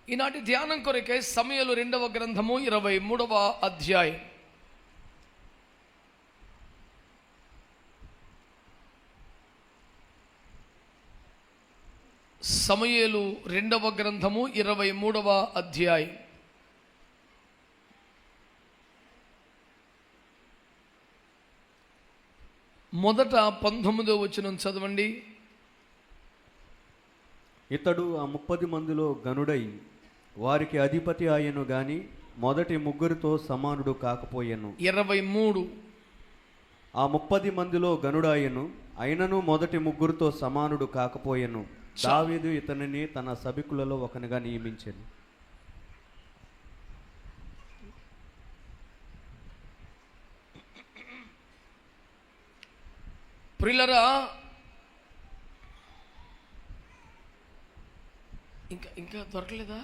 ఈనాటి ధ్యానం కొరకే సమూయేలు 2వ గ్రంథము 23వ అధ్యాయం. సమూయేలు 2వ గ్రంథము 23వ అధ్యాయం. మొదట 19వ వచనం చదవండి. ఇతడు ఆ 30 మందిలో గనుడై వారికి అధిపతి ఆయను గాని మొదటి ముగ్గురితో సమానుడు కాకపోయెను. 23. ఆ 30 మందిలో గనుడాయను, అయినను మొదటి ముగ్గురితో సమానుడు కాకపోయెను. దావీదు ఇతనిని తన సభికులలో ఒకనిగా నియమించెను. ప్రియులరా, ఇంకా దొరకలేదా?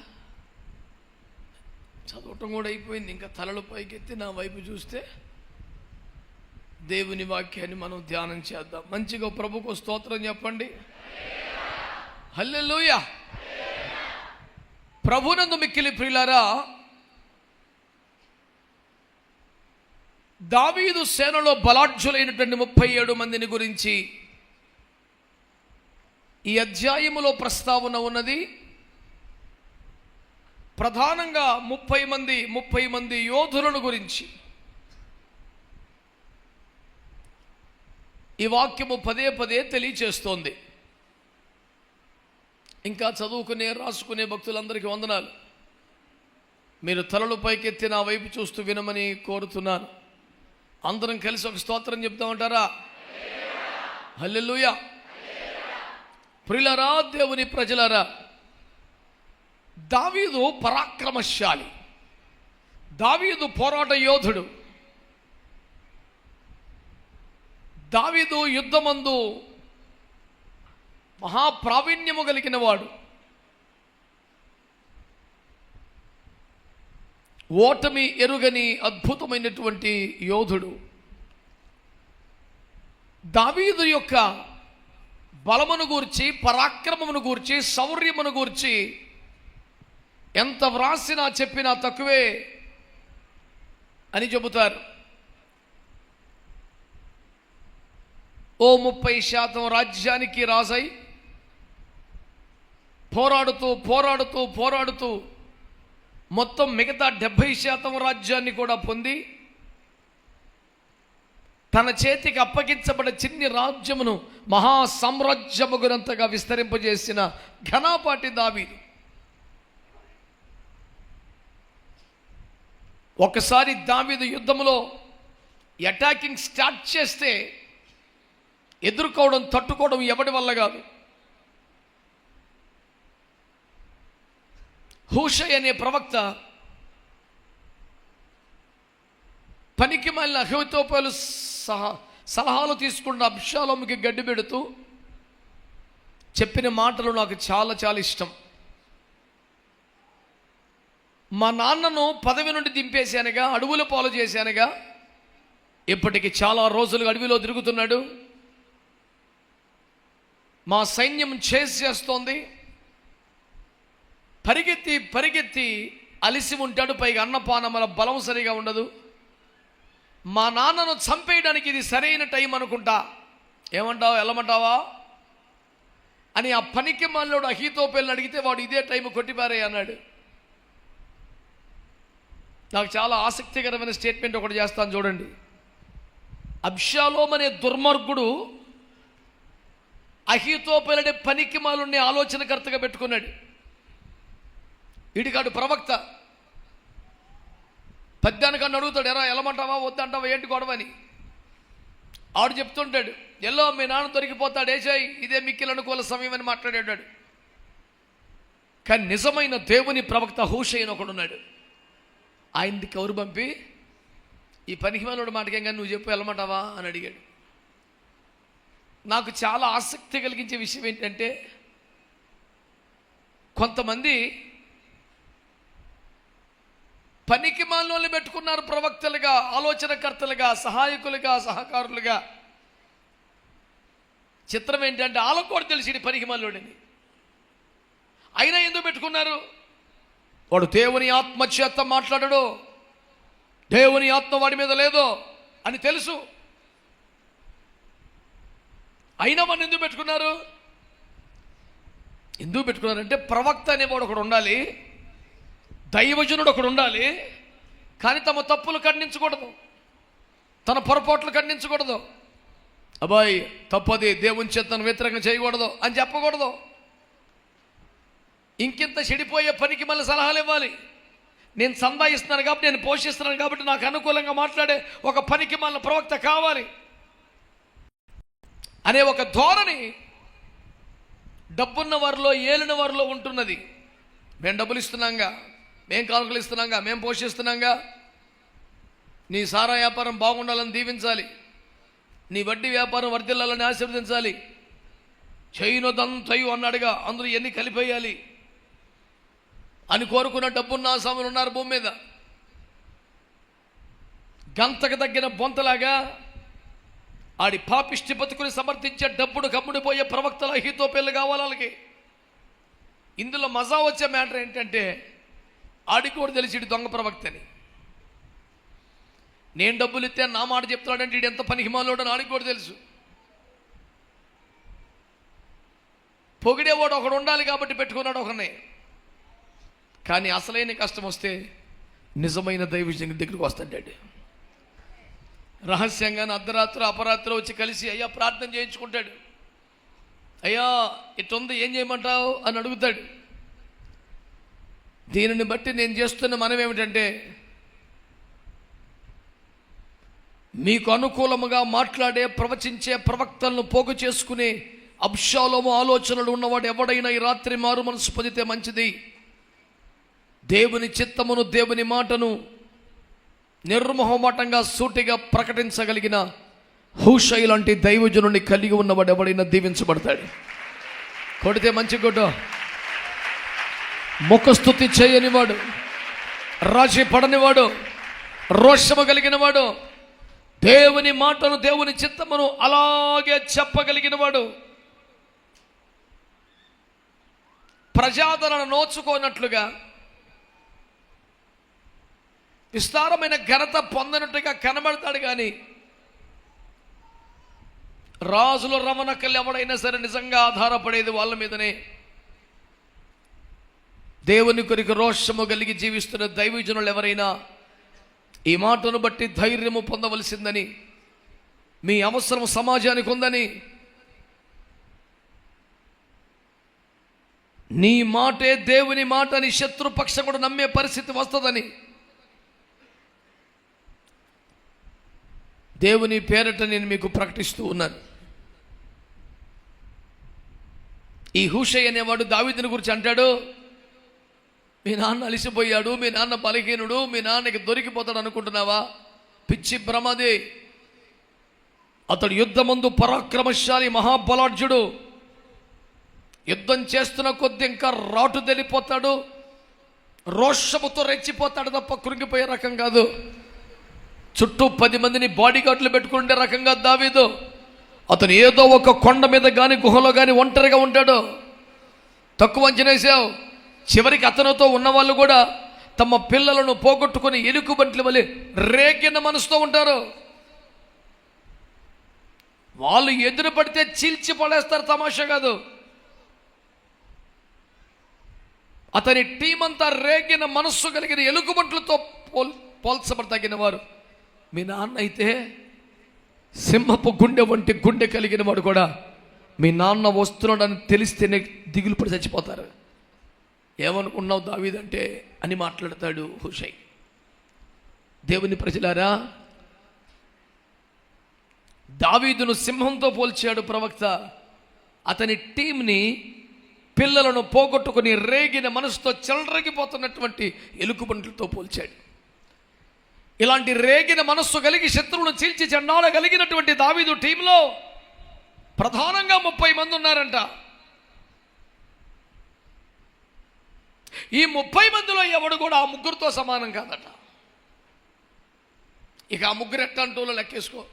చదవటం కూడా అయిపోయింది. ఇంకా తలలు పైకెత్తి నా వైపు చూస్తే దేవుని వాక్యాన్ని మనం ధ్యానం చేద్దాం. మంచిగా ప్రభుకు స్తోత్రం చెప్పండి. హల్లెలూయా. ప్రభునందు మిక్కిలి ప్రియులారా, దావీదు సేనలో బలాఢ్యులైనటువంటి 37 మందిని గురించి ఈ అధ్యాయములో ప్రస్తావన ఉన్నది. ప్రధానంగా 30 మంది యోధులను గురించి ఈ వాక్యము పదే తెలియచేస్తోంది. ఇంకా చదువుకునే రాసుకునే భక్తులందరికీ వందనాలు. మీరు తలలు పైకెత్తి నా వైపు చూస్తూ వినమని కోరుతున్నాను. అందరం కలిసి ఒక స్తోత్రం చెప్తామంటారా? హల్లెలూయా. ప్రియులారా, దేవుని ప్రజలారా, దావీదు పరాక్రమశాలి, దావీదు పోరాట యోధుడు, దావీదు యుద్ధమందు మహాప్రావీణ్యము కలిగిన వాడు. ఓటమి ఎరుగని అద్భుతమైనటువంటి యోధుడు. దావీదు యొక్క బలమును గూర్చి, పరాక్రమమును గూర్చి, శౌర్యమును గూర్చి ఎంత వ్రాసినా చెప్పినా తక్కువే అని చెబుతారు. ఓ 30% రాజ్యానికి రాజై పోరాడుతూ మొత్తం మిగతా 70% రాజ్యాన్ని కూడా పొంది తన చేతికి అప్పగించబడిన చిన్ని రాజ్యమును మహాసామ్రాజ్యముగునంతగా విస్తరింపజేసిన ఘనపాటి దావీదు. ఒకసారి దావీదు యుద్ధములో అటాకింగ్ స్టార్ట్ చేస్తే ఎదుర్కోవడం, తట్టుకోవడం ఎవడి వల్ల కాదు. హూషై అనే ప్రవక్త పనికి మళ్ళీ అహీతోపెలు సలహాలు తీసుకున్న అబ్షాలోముకి గడ్డి పెడుతూ చెప్పిన మాటలు నాకు చాలా ఇష్టం. మా నాన్నను పదవి నుండి దింపేశానుగా, అడవుల పాలు చేశానుగా, ఇప్పటికి చాలా రోజులుగా అడవిలో తిరుగుతున్నాడు, మా సైన్యం చేస్తోంది, పరిగెత్తి అలిసి ఉంటాడు, పైగా అన్నపానముల బలం సరిగా ఉండదు, మా నాన్నను చంపేయడానికి ఇది సరైన టైం అనుకుంటా, ఏమంటావు, వెళ్ళమంటావా అని ఆ పనికి మాలోడు అహీతోపెలుని అడిగితే వాడు ఇదే టైం కొట్టిపారే అన్నాడు. నాకు చాలా ఆసక్తికరమైన స్టేట్మెంట్ ఒకటి చేస్తాను చూడండి. అబ్షాలోం అనే దుర్మార్గుడు అహీతోపెలుని పనికి మాలుని ఆలోచనకర్తగా పెట్టుకున్నాడు. ఇడికాడు ప్రవక్త పద్యానికన్నా అడుగుతాడు, ఎరా వెళ్ళమంటావా వద్దంటావా ఏంటి గొడవని. ఆడు చెప్తుంటాడు, ఎల్లో మీ నాన్న దొరికిపోతాడు, ఏసాయి ఇదే మిక్కిలి అనుకూల సమయం అని మాట్లాడాడు. కానీ నిజమైన దేవుని ప్రవక్త హూషై అని ఒకడున్నాడు. ఆయనకి కౌరు పంపి ఈ పనికి మాలోడు మాటకేం కానీ నువ్వు చెప్పు వెళ్ళమంటావా అని అడిగాడు. నాకు చాలా ఆసక్తి కలిగించే విషయం ఏంటంటే, కొంతమంది పనికి మాలోని పెట్టుకున్నారు ప్రవక్తలుగా, ఆలోచనకర్తలుగా, సహాయకులుగా, సహకారులుగా. చిత్రం ఏంటంటే వాళ్ళకు కూడా తెలిసి పనికి మాలోడని. అయినా ఎందుకు పెట్టుకున్నారు? వాడు దేవుని ఆత్మ చేత మాట్లాడడు, దేవుని ఆత్మ వాడి మీద లేదు అని తెలుసు. అయినా మన ఎందుకు పెట్టుకున్నారు? ఎందుకు పెట్టుకున్నారంటే ప్రవక్త అనేవాడు ఒకడు ఉండాలి, దైవజనుడు ఒకడు ఉండాలి. కానీ తమ తప్పులు ఖండించకూడదు, తన పొరపాట్లు ఖండించకూడదు. అబ్బాయి తప్పది, దేవుని చేతను వ్యతిరేకంగా చేయకూడదు అని చెప్పకూడదు. ఇంకింత చెడిపోయే పనికి మళ్ళీ సలహాలు ఇవ్వాలి. నేను సంపాదిస్తున్నాను కాబట్టి, నేను పోషిస్తున్నాను కాబట్టి నాకు అనుకూలంగా మాట్లాడే ఒక పనికి మళ్ళీ ప్రవక్త కావాలి అనే ఒక ధోరణి డబ్బున్న వారిలో, ఏలిన వారిలో ఉంటున్నది. మేము డబ్బులు ఇస్తున్నాంగా, మేము కానుకలు ఇస్తున్నాంగా, మేము పోషిస్తున్నాంగా, నీ సారా వ్యాపారం బాగుండాలని దీవించాలి, నీ వడ్డీ వ్యాపారం వర్ధిల్లాలని ఆశీర్వదించాలి, చేయనొద్దంతయు అన్నాడుగా, అందులో ఎన్ని కలిపేయాలి అని కోరుకున్న డబ్బున్న స్వాములు ఉన్నారు భూమి మీద. గంతకు తగ్గిన బొంతలాగా ఆడి పాపిష్టి బతుకుని సమర్థించే డబ్బుడు కమ్ముడిపోయే ప్రవక్తల అహీతోపెలు కావాలి వాళ్ళకి. ఇందులో మజా వచ్చే మ్యాటర్ ఏంటంటే ఆడికి కూడా తెలిసి దొంగ ప్రవక్తని. నేను డబ్బులు ఇస్తే నా మాట చెప్తున్నాడంటే వీడు ఎంత పనికిమాలోడని ఆడికి కూడా తెలుసు. పొగిడేవాడు ఒకడు ఉండాలి కాబట్టి పెట్టుకున్నాడు ఒకరిని. కానీ అసలైన కష్టం వస్తే నిజమైన దైవజనం దగ్గరికి వస్తాడు. రహస్యంగా అర్ధరాత్రి అపరాత్రి వచ్చి కలిసి అయ్యా ప్రార్థన చేయించుకుంటాడు. అయ్యా ఇట్టుంది, ఏం చేయమంటావు అని అడుగుతాడు. దీనిని బట్టి నేను చేస్తున్న మనం ఏమిటంటే, మీకు అనుకూలముగా మాట్లాడే ప్రవచించే ప్రవక్తలను పోగు చేసుకునే అబ్షాలోము ఆలోచనలు ఉన్నవాడు ఎవడైనా ఈ రాత్రి మారు మనసు పొందితే మంచిది. దేవుని చిత్తమును, దేవుని మాటను నిర్మోహమాటంగా సూటిగా ప్రకటించగలిగిన హూషై లాంటి దైవజనుడిని కలిగి ఉన్నవాడు ఎవడైనా దీవించబడతాడు. కొడితే మంచి కొట్టు. ముఖస్థుతి చేయనివాడు, రాజీ పడనివాడు, రోషము కలిగిన వాడు, దేవుని మాటను, దేవుని చిత్తమును అలాగే చెప్పగలిగిన వాడు, ప్రజాదరణ నోచుకోనట్లుగా విస్తారమైన ఘనత పొందనట్టుగా కనబడతాడు. కానీ రాజుల రమణకలు ఎవడైనా సరే నిజంగా ఆధారపడేది వాళ్ళ మీదనే. దేవుని కొరకు రోషము కలిగి జీవిస్తున్న దైవజనులు ఎవరైనా ఈ మాటను బట్టి ధైర్యము పొందవలసిందని, మీ అవసరం సమాజానికి ఉందని, నీ మాటే దేవుని మాట అని శత్రుపక్షం కూడా నమ్మే పరిస్థితి వస్తుందని దేవుని పేరట నేను మీకు ప్రకటిస్తూ ఉన్నాను. ఈ హూషై అనేవాడు దావీదుని గురించి అంటాడు, మీ నాన్న అలిసిపోయాడు, మీ నాన్న బలహీనుడు, మీ నాన్నకి దొరికిపోతాడు అనుకుంటున్నావా? పిచ్చి భ్రమది. అతడు యుద్ధమందు పరాక్రమశాలి, మహాబలాఢ్యుడు. యుద్ధం చేస్తున్న కొద్ది ఇంకా రాటు తెలిపోతాడు, రోషముతో రెచ్చిపోతాడు తప్ప కృంగిపోయే రకం కాదు. చుట్టూ 10 మందిని బాడీ గార్డులు పెట్టుకుంటే రకంగా దావీదు. అతను ఏదో ఒక కొండ మీద కానీ గుహలో కానీ ఒంటరిగా ఉంటాడు. తక్కువ అంచనేసావు. చివరికి అతనితో ఉన్నవాళ్ళు కూడా తమ పిల్లలను పోగొట్టుకుని ఎలుకబంట్ల వలె రేగిన మనసుతో ఉంటారు. వాళ్ళు ఎదురు పడితే చీల్చి పడేస్తారు, తమాషా కాదు. అతని టీం అంతా రేగిన మనస్సు కలిగిన ఎలుకబంట్లతో పోల్చబడతగిన వారు. మీ నాన్న అయితే సింహపు గుండె వంటి గుండె కలిగిన వాడు కూడా మీ నాన్న వస్తున్నాడని తెలిస్తేనే దిగులు పడి చచ్చిపోతారు. ఏమనుకున్నావు దావీదంటే అని మాట్లాడతాడు హూషై. దేవుని ప్రజలారా, దావీదును సింహంతో పోల్చాడు ప్రవక్త. అతని టీంని పిల్లలను పోగొట్టుకుని రేగిన మనసుతో చెలరగిపోతున్నటువంటి ఎలుకబంట్లతో పోల్చాడు. ఇలాంటి రేగిన మనస్సు కలిగి శత్రువును చీల్చి చెండాడగలిగినటువంటి దావీదు టీంలో ప్రధానంగా 30 మంది ఉన్నారంట. ఈ 30 మందిలో ఎవడు కూడా ఆ ముగ్గురితో సమానం కాదట. ఇక ఆ ముగ్గురు ఎట్టంటూలో లెక్కేసుకో.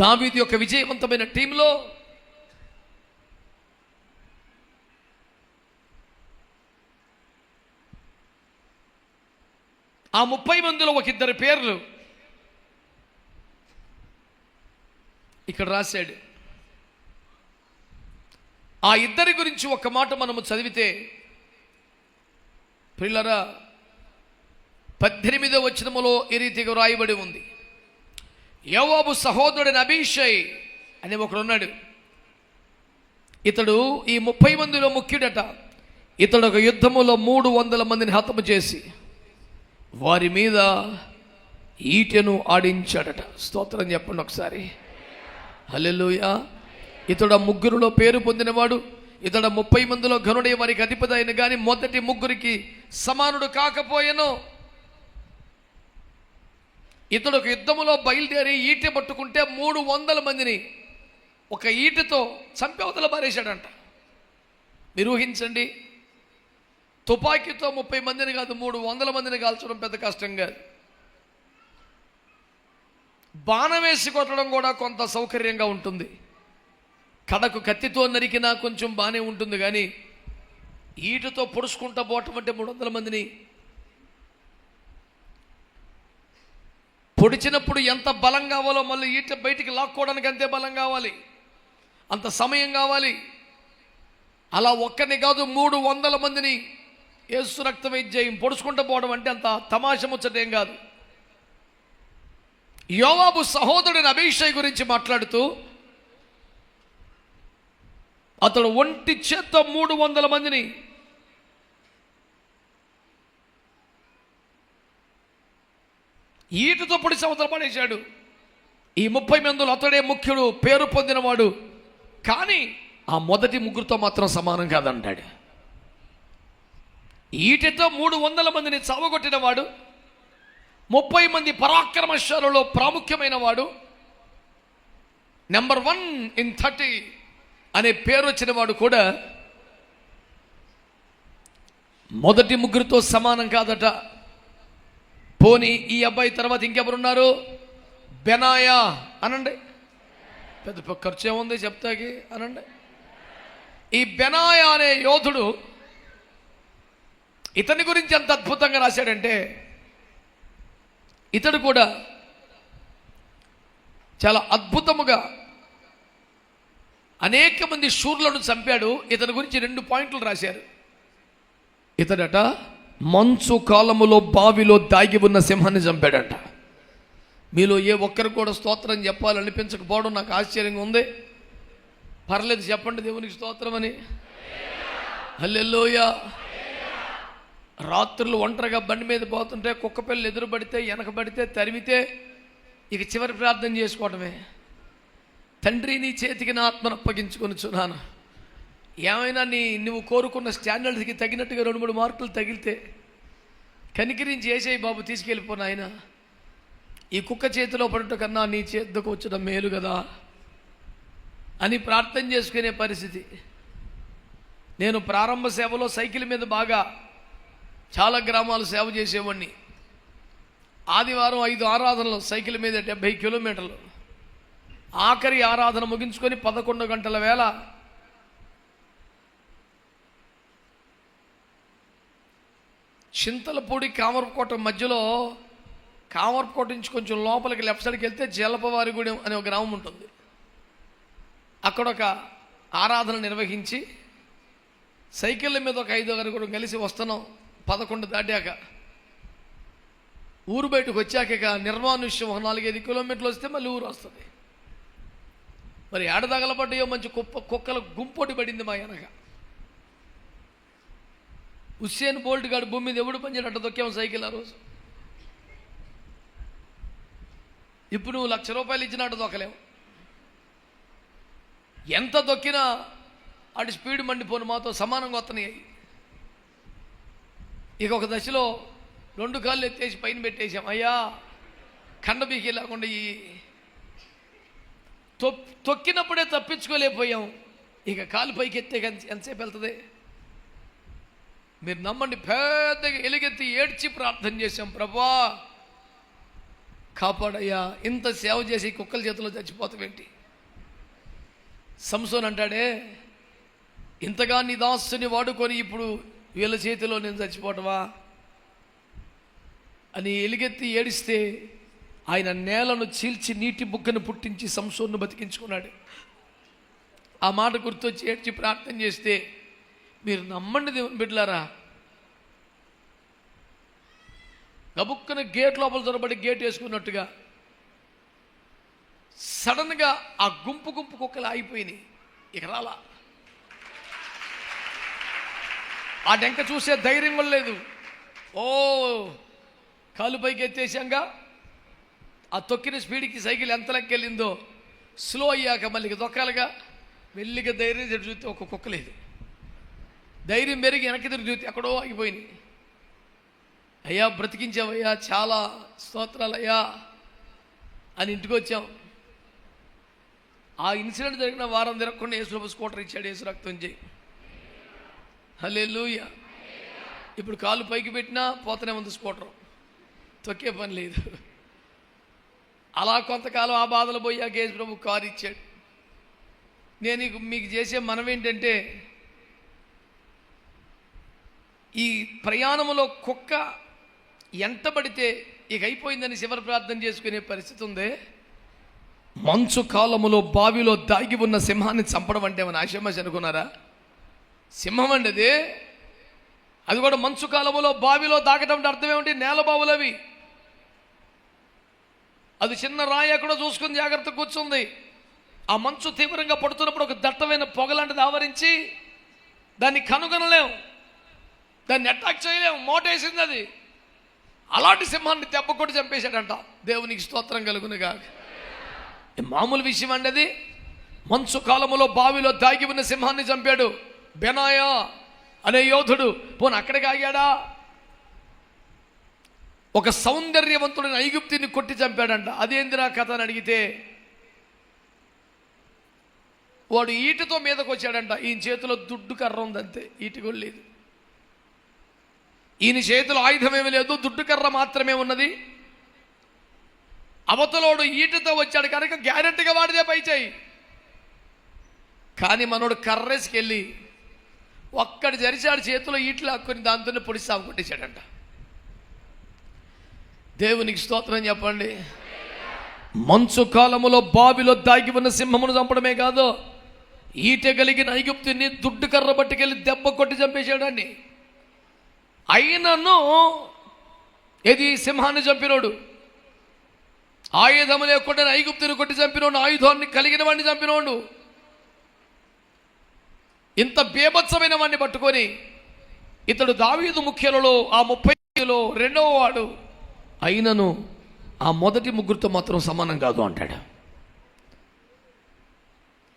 దావీదు యొక్క విజయవంతమైన టీంలో ఆ 30 మందిలో ఒక ఇద్దరు పేర్లు ఇక్కడ రాశాడు. ఆ ఇద్దరి గురించి ఒక మాట మనము చదివితే ప్రియులారా, 18వ వచనములో ఈ రీతిగా రాయబడి ఉంది. యోవాబు సహోదరుడైన అబీషై అనే ఒకడున్నాడు. ఇతడు ఈ 30 మందిలో ముఖ్యుడట. ఇతడు ఒక యుద్ధములో 300 మందిని హతము చేసి వారి మీద ఈటెను ఆడించాడట. స్తోత్రం చెప్పండి ఒకసారి. హల్లెలూయా. ఇతడు ఆ ముగ్గురులో పేరు పొందినవాడు. ఇతడు 30 మందిలో ఘనుడై వారికి అధిపతి అయిన కానీ మొదటి ముగ్గురికి సమానుడు కాకపోయెను. ఇతడు ఒక యుద్ధములో బయలుదేరి ఈట పట్టుకుంటే 300 మందిని ఒక ఈటతో చంపి అవతల పారేశాడంట. మీరు ఊహించండి, తుపాకీతో 30 మందిని కాదు 300 మందిని కాల్చడం పెద్ద కష్టం కాదు. బాణం వేసి కొట్టడం కూడా కొంత సౌకర్యంగా ఉంటుంది. కడకు కత్తితో నరికినా కొంచెం బాగానే ఉంటుంది, కానీ ఈటతో పొడుచుకుంటా పోవటం అంటే 300 మందిని పొడిచినప్పుడు ఎంత బలం కావాలో మళ్ళీ ఈట బయటికి లాక్కోవడానికి అంతే బలం కావాలి, అంత సమయం కావాలి. అలా ఒక్కరిని కాదు 300 మందిని యేసు రక్త వైద్యం పొడుచుకుంటూ పోవడం అంటే అంత తమాషా ముచ్చటేం కాదు. యోవాబు సహోదరుడైన అబీషై గురించి మాట్లాడుతూ అతడు ఒంటి చేత్తో 300 మందిని ఈటతో పొడిచి అవతల పడేశాడు. ఈ 30 మందిలో అతడే ముఖ్యుడు, పేరు పొందినవాడు. కానీ ఆ మొదటి ముగ్గురితో మాత్రం సమానం కాదంటాడు. ఈటతో 300 మందిని చావగొట్టిన వాడు, 30 మంది పరాక్రమశాలలో ప్రాముఖ్యమైన వాడు, నెంబర్ 1 in 30 అనే పేరు వచ్చిన వాడు కూడా మొదటి ముగ్గురితో సమానం కాదట. పోనీ ఈ అబ్బాయి తర్వాత ఇంకెవరున్నారు? బెనాయా అనండి. పెద్ద ఖర్చు ఏముంది చెప్తాకి అనండి. ఈ బెనాయా అనే యోధుడు, ఇతని గురించి ఎంత అద్భుతంగా రాశాడంటే, ఇతడు కూడా చాలా అద్భుతముగా అనేక మంది శూరులను చంపాడు. ఇతని గురించి 2 పాయింట్లు రాశారు. ఇతడట మంచు కాలములో బావిలో దాగి ఉన్న సింహాన్ని చంపాడట. మీలో ఏ ఒక్కరు కూడా స్తోత్రం చెప్పాలనిపించకపోవడం నాకు ఆశ్చర్యంగా ఉంది. పర్లేదు, చెప్పండి దేవునికి స్తోత్రం అని. హల్లెలూయా. రాత్రులు ఒంటరిగా బండి మీద పోతుంటే కుక్క పిల్లలు ఎదురుపడితే వెనకబడితే తరిమితే ఇక చివరి ప్రార్థన చేసుకోవడమే. తండ్రి, నీ చేతికి నా ఆత్మను అప్పగించుకొనుచున్నాను. ఏమైనా నువ్వు కోరుకున్న స్టాండర్డ్స్కి తగినట్టుగా 2-3 మార్కులు తగిలితే కనికరించి యేసయ్య బాబు తీసుకెళ్ళిపోను ఆయన. ఈ కుక్క చేతిలో పడుట కన్నా నీ చేతికి వచ్చడం మేలు కదా అని ప్రార్థన చేసుకునే పరిస్థితి. నేను ప్రారంభ సేవలో సైకిల్ మీద బాగా చాలా గ్రామాలు సేవ చేసేవాడిని. ఆదివారం 5 ఆరాధనలు సైకిల్ మీద 70 కిలోమీటర్లు. ఆఖరి ఆరాధన ముగించుకొని 11 గంటల వేళ చింతలపూడి కామర్కోట మధ్యలో, కామర్కోట నుంచి కొంచెం లోపలికి లెఫ్ట్ సైడ్కి వెళ్తే జలపవారిగూడెం అనే ఒక గ్రామం ఉంటుంది. అక్కడ ఒక ఆరాధన నిర్వహించి సైకిళ్ళ మీద ఒక 5 కూడా కలిసి వస్తున్నాం. 11 దాటాక ఊరు బయటకు వచ్చాక ఇక నిర్మానుష్యం 4-5 కిలోమీటర్లు వస్తే మళ్ళీ ఊరు వస్తుంది. మరి ఏడ తగలబడ్డాయో మంచి కుక్కల గుంపోటి పడింది మా వెనక. హుస్సేన్ బోల్ట్ గాడు భూమి మీద ఎవడు పనిచేయడంట దొక్కాము సైకిల్ ఆ రోజు. ఇప్పుడు నువ్వు ₹1,00,000 ఇచ్చినట్టు దొక్కలేవు. ఎంత దొక్కినా అటు స్పీడ్ మండిపోను మాతో సమానంగా వస్తున్నాయి. ఇక ఒక దశలో 2 కాళ్ళు ఎత్తేసి పైన పెట్టేశాం. అయ్యా కండబీకి లేకుండా ఈ తొక్కినప్పుడే తప్పించుకోలేకపోయాం. ఇక కాలు పైకి ఎత్తే ఎంతసేపు వెళ్తుంది? మీరు నమ్మండి, పెద్దగా ఎలుగెత్తి ఏడ్చి ప్రార్థన చేశాం. ప్రభువా కాపాడయ్యా, ఇంత సేవ చేసి కుక్కల చేతిలో చచ్చిపోతావేంటి? సంసోన్ అంటాడే, ఇంతగా నీ దాసుని వాడుకొని ఇప్పుడు వీళ్ళ చేతిలో నేను చచ్చిపోవటమా? అని ఎలుగెత్తి ఏడిస్తే ఆయన నేలను చీల్చి నీటి బుగ్గను పుట్టించి సంసోన్ను బతికించుకున్నాడు. ఆ మాట గుర్తొచ్చి ఏడ్చి ప్రార్థన చేస్తే, మీరు నమ్మండి దేవుని బిడ్డలారా, గబుక్కన గేట్ లోపల దొరబడి గేట్ వేసుకున్నట్టుగా సడన్గా ఆ గుంపు కుక్కలు ఆగిపోయినాయి. ఇక రాలా. ఆ డెంక చూసే ధైర్యం కూడా లేదు. ఓ కాలు పైకి ఎత్తేసాంగా ఆ తొక్కిన స్పీడ్కి సైకిల్ ఎంత లెక్కెళ్ళిందో స్లో అయ్యాక మళ్ళీ దొక్కాలుగా మెల్లిగా ధైర్యం తిరిగి చూస్తే ఒక కుక్క లేదు. ధైర్యం పెరిగి వెనక్కి తిరిగి చూస్తే ఎక్కడో ఆగిపోయినాయి. అయ్యా బ్రతికించావయ్యా, చాలా స్తోత్రాలయ్యా అని ఇంటికి వచ్చాం. ఆ ఇన్సిడెంట్ జరిగిన వారం తిరగకుండా యేసు స్కూటర్ ఇచ్చాడు, యేసు రక్తం చేయి. హల్లెలూయా. ఇప్పుడు కాలు పైకి పెట్టినా పోతనే ఉంది స్కూటర్, తొక్కే పని లేదు. అలా కొంతకాలం ఆ బాధలు పోయాక యేసు ప్రభు కారు ఇచ్చాడు. నేను మీకు చేసే మనం ఏంటంటే, ఈ ప్రయాణంలో కుక్క ఎంటబడితే ఇక అయిపోయిందని శివర ప్రార్థన చేసుకునే పరిస్థితి ఉంది. మంచు కాలములో బావిలో దాగి ఉన్న సింహాన్ని చంపడం అంటే మన ఆశమాష అనుకున్నారా? సింహం అండి అది కూడా మంచు కాలములో బావిలో దాగటం అంటే అర్థం ఏమిటి? నేల బావులు అవి. అది చిన్న రాయి ఎక్కడో చూసుకుని జాగ్రత్త కూర్చుంది. ఆ మంచు తీవ్రంగా పడుతున్నప్పుడు ఒక దట్టమైన పొగలాంటిది ఆవరించి దాన్ని కనుగొనలేం, దాన్ని అటాక్ చేయలేం, మోటేసింది అది. అలాంటి సింహాన్ని దెబ్బ కొట్టి చంపేశాడంట. దేవునికి స్తోత్రం కలుగునుగా. మామూలు విషయం అండి అది. మంచు కాలములో బావిలో దాగి ఉన్న సింహాన్ని చంపాడు బెనాయా అనే యోధుడు. పోను అక్కడికి ఆగాడా? ఒక సౌందర్యవంతుడిని ఐగుప్తిని కొట్టి చంపాడంట. అదేందిరా కథ అని అడిగితే, వాడు ఈటతో మీదకు వచ్చాడంట. ఈయన చేతిలో దుడ్డు కర్ర ఉందంతే, ఈట కూడా లేదు. ఈయన చేతిలో ఆయుధం ఏమీ లేదు, దుడ్డు కర్ర మాత్రమే ఉన్నది. అవతలోడు ఈటతో వచ్చాడు కనుక గ్యారెంటీగా వాడిదే పై చేయి. కానీ మనోడు కర్రేసుకెళ్ళి ఒక్కడి జరిచాడు, చేతిలో ఈట్లు హక్కుని దాంతోనే పొడి సాగు కొట్టేశాడంట. దేవునికి స్తోత్రం చెప్పండి. మంచు కాలములో బావిలో దాగి ఉన్న సింహమును చంపడమే కాదు, ఈట కలిగిన ఐగుప్తుని దుడ్డు కర్ర పట్టుకెళ్ళి దెబ్బ కొట్టి చంపేశాడని. అయినను ఏది సింహాన్ని చంపినోడు, ఆయుధము లేకుండా ఐగుప్తుని కొట్టి చంపినోడు, ఆయుధాన్ని కలిగిన వాడిని చంపినోడు, ఇంత బేభత్సమైన వాడిని పట్టుకొని ఇతడు దావీదు ముఖ్యులలో ఆ 30లో రెండవ వాడు, అయినను ఆ మొదటి ముగ్గురితో మాత్రం సమానం కాదు అంటాడు.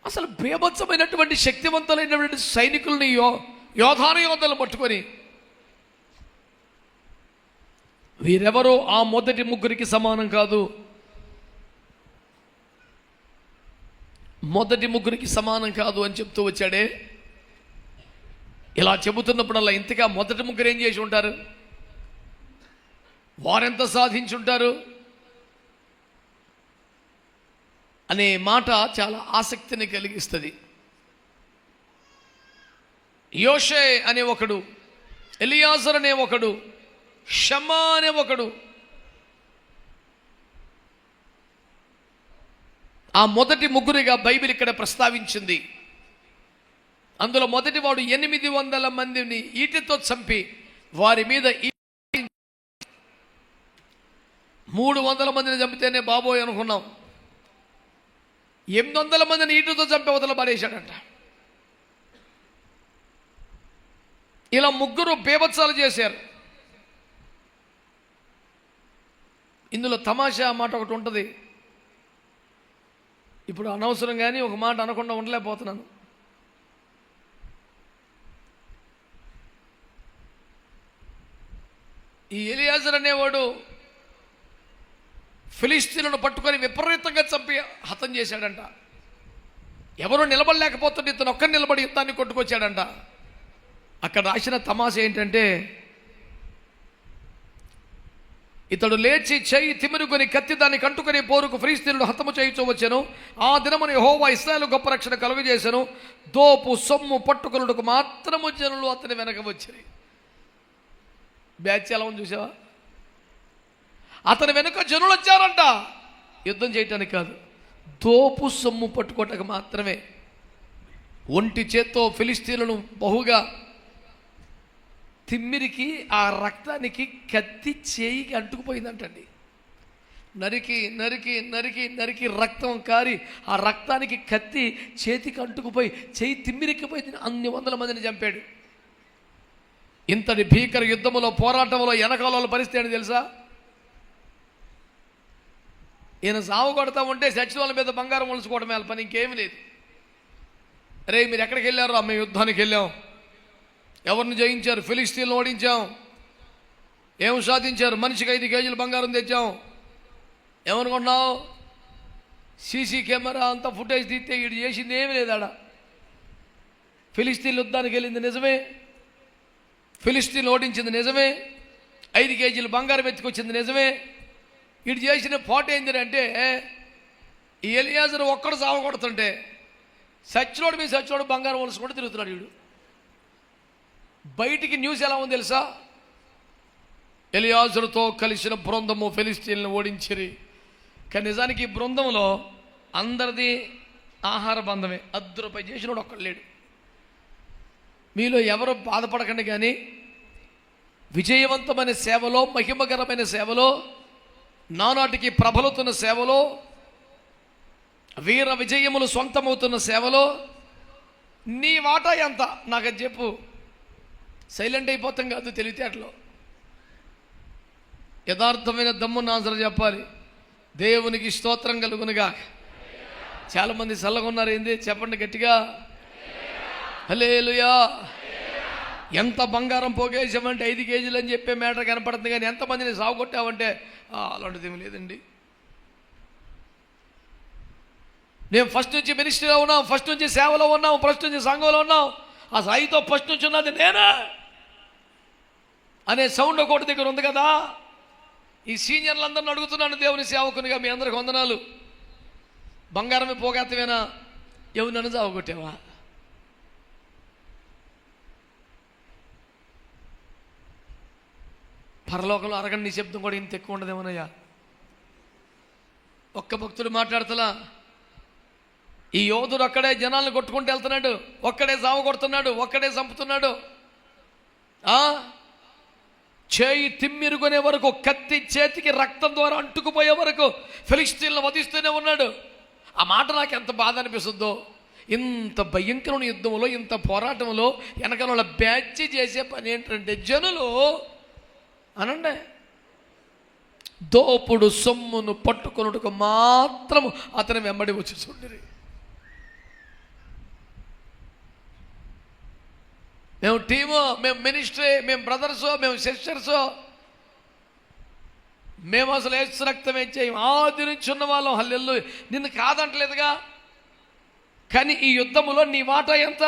అసలు బేభత్సమైనటువంటి శక్తివంతులైనటువంటి సైనికుల్ని యోధాను పట్టుకొని వీరెవరో ఆ మొదటి ముగ్గురికి సమానం కాదు, మొదటి ముగ్గురికి సమానం కాదు అని చెప్తూ వచ్చాడే. ఇలా చెబుతున్నప్పుడల్లా ఇంతగా మొదటి ముగ్గురు ఏం చేసి ఉంటారు, వారెంత సాధించుంటారు అనే మాట చాలా ఆసక్తిని కలిగిస్తుంది. యోషే అనే ఒకడు, ఎలియాజర్ అనే ఒకడు, షమ్మా అనే ఒకడు, ఆ మొదటి ముగ్గురిగా బైబిల్ ఇక్కడ ప్రస్తావించింది. అందులో మొదటి వాడు 800 మందిని ఈటెతో చంపి వారి మీద 300 మందిని చంపితేనే బాబోయ్ అనుకున్నాం. 800 మందిని ఈటెతో చంపి అవతల పడేశాడంట. ఇలా ముగ్గురు బేభత్సాలు చేశారు. ఇందులో తమాషా మాట ఒకటి ఉంటుంది. ఇప్పుడు అనవసరం కానీ ఒక మాట అనకుండా ఉండలేకపోతున్నాను. ఈ ఎలియాజర్ అనేవాడు ఫిలిస్తీన్లను పట్టుకొని విపరీతంగా చంపి హతం చేశాడంట. ఎవరు నిలబడలేకపోతుంటే ఇతను ఒక్కరు నిలబడి యుద్ధాన్ని కొట్టుకొచ్చాడంట. అక్కడ రాసిన తమాష ఏంటంటే, ఇతడు లేచి చెయ్యి తిమిరుకొని కత్తి దాన్ని కంటుకొని పోరుకు ఫిలిస్తీనుడు హతము చేయించు వచ్చాను. ఆ దినమున యెహోవా ఇశ్రాయేలు గొప్ప రక్షణ కలుగజేశాను. దోపు సొమ్ము పట్టుకొనుటకు మాత్రము జనులు అతని వెనక వచ్చారు. బ్యాచ్ ఎలా ఉంది చూసావా? అతని వెనుక జనులు వచ్చారంట, యుద్ధం చేయటానికి కాదు, తోపు సొమ్ము పట్టుకోవటానికి మాత్రమే. ఒంటి చేత్తో ఫిలిస్తీన్లను బహుగా తిమ్మిరికి ఆ రక్తానికి కత్తి చేయికి అంటుకుపోయిందంటండి. నరికి నరికి నరికి నరికి రక్తం కారి ఆ రక్తానికి కత్తి చేతికి అంటుకుపోయి చేయి తిమ్మిరికిపోయి అన్ని వందల మందిని చంపాడు. ఇంతటి భీకర యుద్ధములో పోరాటంలో వెనకాల పరిస్థితి ఏంటి తెలుసా? ఈయన సాగు కొడతా ఉంటే చచ్చిన వాళ్ళ మీద బంగారం ఒలుచుకోవడమే వాళ్ళ పని, ఇంకేమీ లేదు. అరే మీరు ఎక్కడికి వెళ్ళారు? మేము యుద్ధానికి వెళ్ళాం. ఎవరిని జయించారు? ఫిలిస్తీన్లు ఓడించాం. ఏం సాధించారు? మనిషికి 5 కేజీలు బంగారం తెచ్చాం. ఏమనుకున్నావు? సీసీ కెమెరా అంతా ఫుటేజ్ తీస్తే వీడు చేసింది ఏమీ లేదు. ఆడ ఫిలిస్తీన్ యుద్ధానికి వెళ్ళింది నిజమే, ఫిలిస్తీన్ ఓడించింది నిజమే, 5 కేజీలు బంగారం ఎత్తుకొచ్చింది నిజమే. వీడు చేసిన పోట ఏంటంటే ఈ ఎలియాజరు ఒక్కడు సాగు కొడుతుంటే సచ్చినోడు మీ సచ్చినోడు బంగారం ఒలుసుకుంటూ తిరుగుతున్నాడు. వీడు బయటికి న్యూస్ ఎలా ఉంది తెలుసా? ఎలియాజరుతో కలిసిన బృందము ఫిలిస్తీన్లను ఓడించిరి. కానీ నిజానికి ఈ బృందంలో అందరిది ఆహార బంధమే. ₹10 చేసినోడు ఒక్కడు లేడు. మీలో ఎవరు బాధపడకండి, కానీ విజయవంతమైన సేవలో, మహిమకరమైన సేవలో, నానాటికి ప్రబలుతున్న సేవలో, వీర విజయములు సొంతమవుతున్న సేవలో నీ వాటా ఎంత నాకు చెప్పు. సైలెంట్ అయిపోతాం కాదు, తెలివితేటలో యథార్థమైన దమ్మున్న ఆన్సర్ చెప్పాలి. దేవునికి స్తోత్రం కలుగునుగా. చాలామంది చల్లగా ఉన్నారు, ఏంది చెప్పండి గట్టిగా, హల్లెలూయా. ఎంత బంగారం పోగేసామంటే 5 కేజీలు అని చెప్పే మ్యాటర్ కనపడుతుంది, కానీ ఎంతమందిని సాగు కొట్టావంటే అలాంటిది ఏమి లేదండి. నేను ఫస్ట్ నుంచి మినిస్ట్రీలో ఉన్నాం, ఫస్ట్ నుంచి సేవలో ఉన్నాం, ఫస్ట్ నుంచి సంఘంలో ఉన్నాం, ఆ సాయితో ఫస్ట్ నుంచి ఉన్నది నేనే అనే సౌండ్ ఒకటి దగ్గర ఉంది కదా. ఈ సీనియర్లందరిని అడుగుతున్నాను దేవుని సేవకునిగా, మీ అందరికి వందనాలు. బంగారమే పోగేత్తవేనా? ఎవరు నన్ను సాగుకొట్టావా? పరలోకంలో అరగండి నీ శబ్దం కూడా ఇంత ఎక్కువ ఉండదేమోనయ్యా. ఒక్క భక్తుడు మాట్లాడుతున్నా, ఈ యోధుడు ఒక్కడే జనాలను కొట్టుకుంటూ వెళ్తున్నాడు, ఒక్కడే సాగు కొడుతున్నాడు, ఒక్కడే చంపుతున్నాడు. చేయి తిమ్మిరుకునే వరకు, కత్తి చేతికి రక్తం ద్వారా అంటుకుపోయే వరకు ఫిలిస్తీన్లను వధిస్తూనే ఉన్నాడు. ఆ మాట నాకు ఎంత బాధ అనిపిస్తుందో. ఇంత భయంకరమైన యుద్ధంలో, ఇంత పోరాటంలో వెనకాల బ్యాచ్ చేసే పని ఏంటంటే జనులు అనండి దోపుడు సొమ్మును పట్టుకొనుటకు మాత్రము అతని వెంబడి వచ్చి చూడండి. మేము టీము, మేము మినిస్ట్రీ, మేము బ్రదర్సు, మేము సిస్టర్సు, మేము అసలు యేసు రక్తం ఏం చేయం, ఆది నుంచి ఉన్న వాళ్ళం. హల్లెలూయా. నిన్ను కాదంటలేదుగా, కానీ ఈ యుద్ధములో నీ వాటా ఎంత?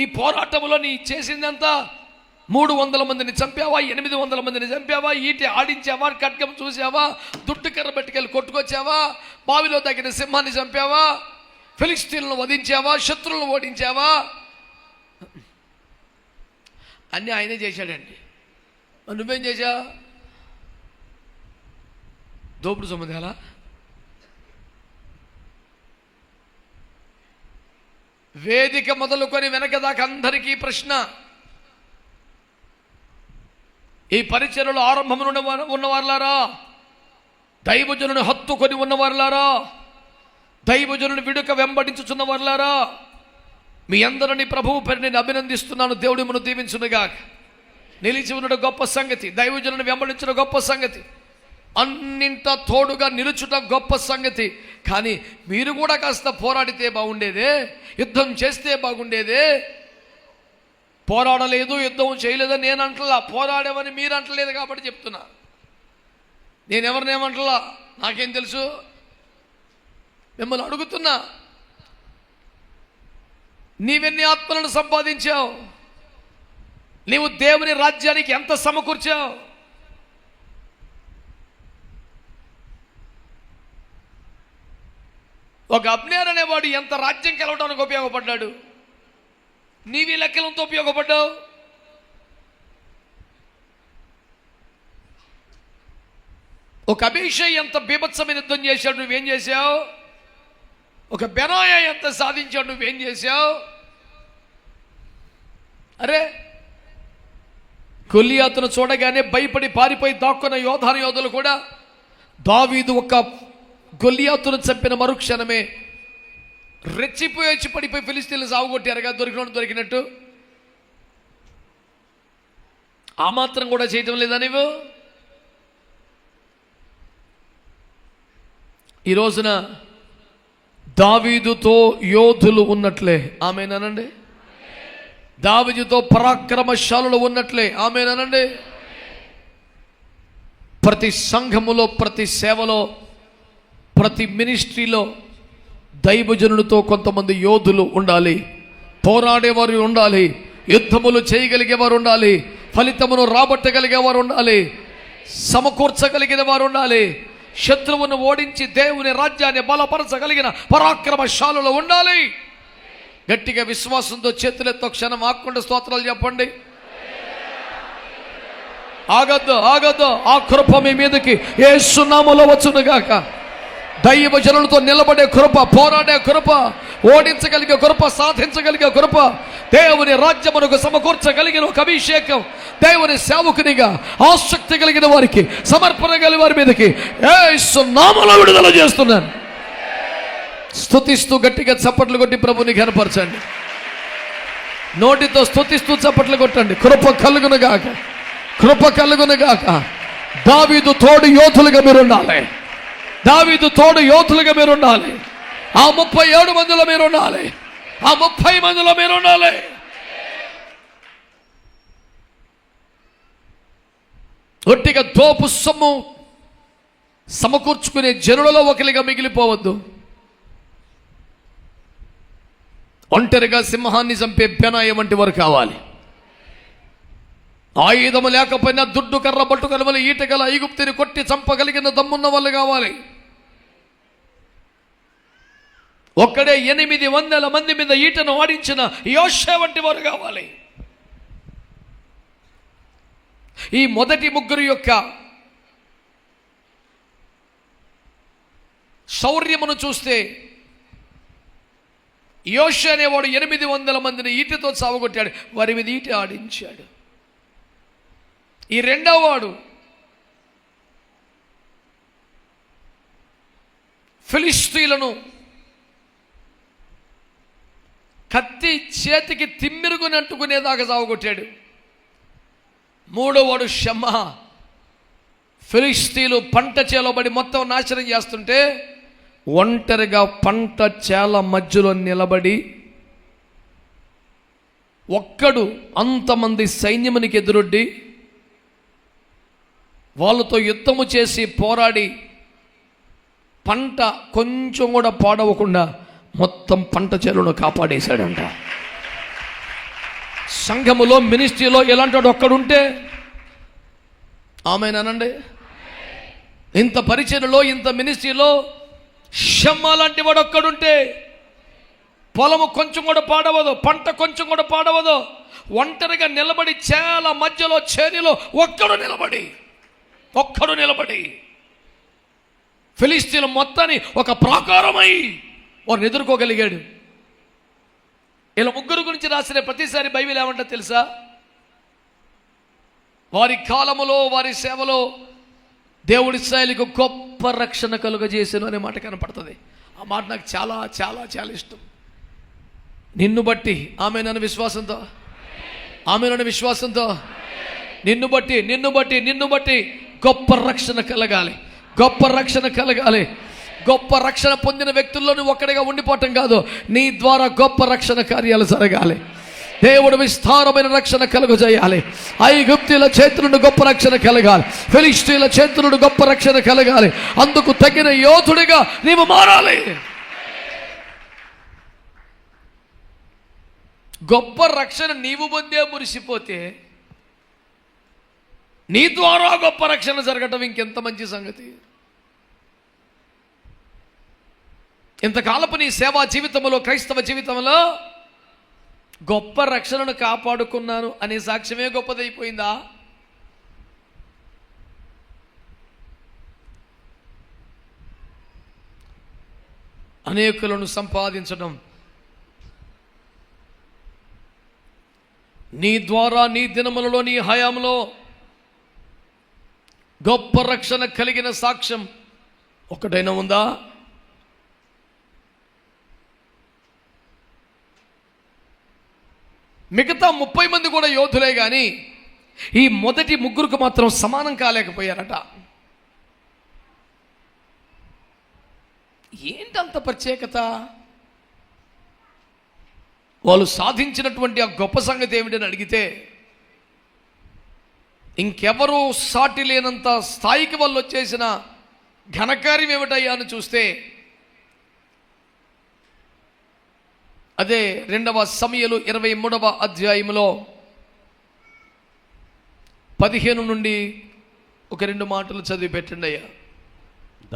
ఈ పోరాటములో నీ చేసింది ఎంత? 300 మందిని చంపావా? 800 మందిని చంపావా? ఈటి ఆడించావా? ఖడ్గం చూసావా? దుట్టు కర్ర పెట్టుకెళ్ళి కొట్టుకొచ్చావా? బావిలో తగిన సింహాన్ని చంపావా? ఫిలిస్తీన్లను వధించావా? శత్రువులను ఓడించావా? అన్నీ ఆయనే చేశాడండి. నువ్వేం చేశా? దోపుడు సొమ్ముదేలా? వేదిక మొదలుకొని వెనక దాకా అందరికీ ప్రశ్న. ఈ పరిచర్యలో ఆరంభమున ఉన్నవారులారా, దైవజనుని హత్తుకొని ఉన్నవారులారా, దైవజనుని విడుక వెంబడించుచున్న వారులారా, మీ అందరిని ప్రభువు పేరు నేను అభినందిస్తున్నాను. దేవుడు మిమ్మల్ని దీవించునుగా. నిలిచి ఉండడం గొప్ప సంగతి, దైవజనుని వెంబడించడం గొప్ప సంగతి, అన్నింట తోడుగా నిలుచుట గొప్ప సంగతి. కానీ మీరు కూడా కాస్త పోరాడితే బాగుండేదే, యుద్ధం చేస్తే బాగుండేదే. పోరాడలేదు, యుద్ధం చేయలేదని నేను అంటలా, పోరాడామని మీరు అంటలేదు కాబట్టి చెప్తున్నా. నేనెవరినేమంటలా, నాకేం తెలుసు. మిమ్మల్ని అడుగుతున్నా, నీవెన్ని ఆత్మలను సంపాదించావు? నీవు దేవుని రాజ్యానికి ఎంత సమకూర్చావు? ఒక అబ్నేర్ అనేవాడు ఎంత రాజ్యం గెలవడానికి ఉపయోగపడ్డాడు? నీవి లెక్కలంతో ఉపయోగపడ్డావు? ఒక అభిషై ఎంత బీభత్సమైన యుద్ధం చేశాడు, నువ్వేం చేశావు? ఒక బెనాయా ఎంత సాధించాడు, నువ్వేం చేశావు? అరే, గొల్లియాతును చూడగానే భయపడి పారిపోయి దాక్కున్న యోధులు కూడా దావీదు ఒక గొల్లియాతును చంపిన మరుక్షణమే రెచ్చిపోయి వచ్చి పడిపోయి ఫిలిస్తీన్లు సాగుకొట్టారుగా, దొరికినట్టు. ఆ మాత్రం కూడా చేయటం లేదా నీవు? ఈ రోజున దావీదుతో యోధులు ఉన్నట్లే, ఆమేనండి. దావీదుతో పరాక్రమశాలులు ఉన్నట్లే, ఆమేనండి. ప్రతి సంఘములో, ప్రతి సేవలో, ప్రతి మినిస్ట్రీలో దైవజనులతో కొంతమంది యోధులు ఉండాలి, పోరాడేవారు ఉండాలి, యుద్ధములు చేయగలిగేవారు ఉండాలి, ఫలితమును రాబట్టగలిగేవారు ఉండాలి, సమకూర్చగలిగిన వారు ఉండాలి, శత్రువును ఓడించి దేవుని రాజ్యాన్ని బలపరచగలిగిన పరాక్రమశాలులు ఉండాలి. గట్టిగా విశ్వాసంతో చేతులెత్తో క్షణం ఆకుండా స్తోత్రాలు చెప్పండి. ఆగద్దు. ఆ కృప మీ మీదకి యేసు నామములో వచ్చునుగాక. దైవ జనులతో నిలబడే కృప, పోరాడే కృప, ఓడించగలిగే కృప, సాధించగలిగే కృప, దేవుని రాజ్యమునకు సమకూర్చగలిగిన ఒక అభిషేకం దేవుని సేవకునిగా ఆసక్తి కలిగిన వారికి, సమర్పణ కలిగిన వారి మీదకి యేసు నామములో విడుదల చేస్తున్నాను. స్తుతిస్తూ గట్టిగా చప్పట్లు కొట్టి ప్రభుని ఘనపరచండి. నోటితో స్తుతిస్తూ చప్పట్లు కొట్టండి. కృప కలుగునుగాక, కృప కలుగునుగాక. దావీదు తోడు యోధులుగా మీరుండాలి. దావీదు తోడు యోధులుగా మీరుండాలి. ఆ 37 మందిలో మీరుండాలి. ఆ 30 మందిలో మీరుండాలి. ఒట్టిగా తోపు సొమ్ము సమకూర్చుకునే జనులలో ఒకరిగా మిగిలిపోవద్దు. ఒంటరిగా సింహాన్ని చంపే బెనాయ వంటి వారు కావాలి. ఆయుధము లేకపోయినా దుడ్డు కర్ర బట్టు కలవలి ఈటగల ఐగుప్తిని కొట్టి చంపగలిగిన దమ్మున్న వాళ్ళు కావాలి. ఒక్కడే 800 మంది మీద ఈటను ఆడించిన యోషే వంటి వారు కావాలి. ఈ మొదటి ముగ్గురు యొక్క శౌర్యమును చూస్తే యోషే అనేవాడు 800 మందిని ఈటతో చావగొట్టాడు, వారి మీద ఈట ఆడించాడు. ఈ రెండవ వాడు ఫిలిష్తీయులను కత్తి చేతికి తిమ్మిరుగుని అంటుకునేదాకా సావగొట్టాడు. మూడోవాడు షమ్మా, ఫిలిష్తీయులు పంట చేలబడి మొత్తం నాశనం చేస్తుంటే ఒంటరిగా పంట చేల మధ్యలో నిలబడి ఒక్కడు అంతమంది సైన్యమునికి ఎదురొడ్డి వాళ్ళతో యుద్ధము చేసి పోరాడి పంట కొంచెం కూడా పాడవకుండా మొత్తం పంట చేలను కాపాడేశాడంట. సంఘములో, మినిస్ట్రీలో ఎలాంటి వాడు ఒక్కడుంటే ఆమేనండి. ఇంత పరిచర్యలో, ఇంత మినిస్ట్రీలో షమ్మా లాంటి వాడు ఒక్కడుంటే పొలము కొంచెం కూడా పాడవదు, పంట కొంచెం కూడా పాడవదు. ఒంటరిగా నిలబడి చేల మధ్యలో చేరిలో ఒక్కడు నిలబడి ఫిలిష్తీయుల మొత్తాన్ని ఒక ప్రాకారమై వారిని ఎదుర్కోగలిగాడు. ఇలా ముగ్గురు గురించి రాసిన ప్రతిసారి బైబిల్ ఏమంటో తెలుసా? వారి కాలములో, వారి సేవలో దేవుడి ఇశ్రాయేలుకు గొప్ప రక్షణ కలుగజేసాను అనే మాట కనపడుతుంది. ఆ మాట నాకు చాలా చాలా చాలా ఇష్టం. నిన్ను బట్టి ఆమెనన్న విశ్వాసంతో, నిన్ను బట్టి గొప్ప రక్షణ కలగాలి. గొప్ప రక్షణ పొందిన వ్యక్తుల్లో నువ్వు ఒక్కడిగా ఉండిపోవటం కాదు, నీ ద్వారా గొప్ప రక్షణ కార్యాలు జరగాలి. దేవుడు విస్తారమైన రక్షణ కలుగజేయాలి. ఐగుప్తీయుల చేతుల నుండి గొప్ప రక్షణ కలగాలి. ఫిలిష్తీయుల చేతుల నుండి గొప్ప రక్షణ కలగాలి. అందుకు తగిన యోధుడిగా నీవు మారాలి. గొప్ప రక్షణ నీవు పొందే మురిసిపోతే నీ ద్వారా గొప్ప రక్షణ జరగటం ఇంకెంత మంచి సంగతి. ఇంతకాలపు నీ సేవా జీవితంలో, క్రైస్తవ జీవితంలో గొప్ప రక్షణను కాపాడుకున్నాను అనే సాక్ష్యమే గొప్పదైపోయిందా? అనేకులను సంపాదించడం, నీ ద్వారా నీ దినములలో నీ హయాంలో గొప్ప రక్షణ కలిగిన సాక్ష్యం ఒకటైనా ఉందా? మిగతా 30 మంది కూడా యోధులే కానీ ఈ మొదటి ముగ్గురికి మాత్రం సమానం కాలేకపోయారట. ఏంటంత ప్రత్యేకత? వాళ్ళు సాధించినటువంటి ఆ గొప్ప సంగతి ఏమిటని అడిగితే, ఇంకెవరూ సాటి లేనంత స్థాయికి వాళ్ళు వచ్చేసిన ఘనకార్యం ఏమిటయ్యా అని చూస్తే అదే 2 సమూయేలు 23వ అధ్యాయంలో 15 నుండి ఒక 2 మాటలు చదివి పెట్టండి అయ్యా.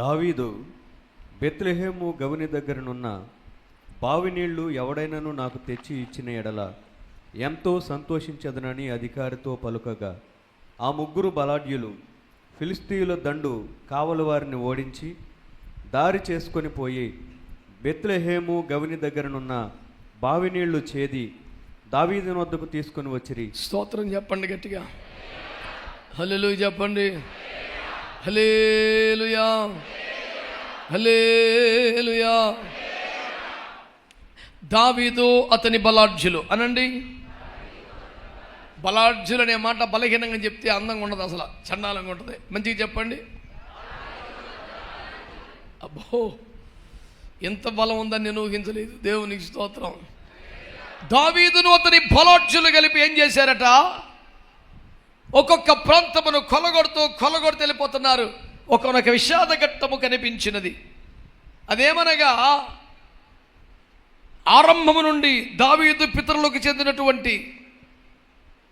దావీదు బెత్లెహేము గవిని దగ్గరనున్న బావి నీళ్లు ఎవడైనాను నాకు తెచ్చి ఇచ్చిన ఎడల ఎంతో సంతోషించదనని అధికారితో పలుకగా, ఆ 3 బలాఢ్యులు ఫిలిస్తీయుల దండు కావలి వారిని ఓడించి దారి చేసుకొని పోయి బెత్లెహేము గవిని దగ్గరనున్న బావి నీళ్లు చేది దావీదు వద్దకు తీసుకొని వచ్చిరి. స్తోత్రం చెప్పండి గట్టిగా, హల్లెలూయా చెప్పండి, హల్లెలూయా హల్లెలూయా. దావీదు అతని బలాఢ్యులు అనండి. బలాఢ్యులు అనే మాట బలహీనంగా చెప్తే అందంగా ఉండదు, అసలు చండాలంగా ఉంటుంది. మంచిగా చెప్పండి. అబ్బో, ఎంత బలం ఉందని నేను ఊహించలేదు. దేవునికి స్తోత్రం. దావీదును అతని బలాఢ్యులు కలిపి ఏం చేశారట? ఒక్కొక్క ప్రాంతమును కొలగొడుతూ వెళ్ళిపోతున్నారు. ఒకనొక విషాద ఘట్టము కనిపించినది. అదేమనగా, ఆరంభము నుండి దావీదు పితరులకు చెందినటువంటి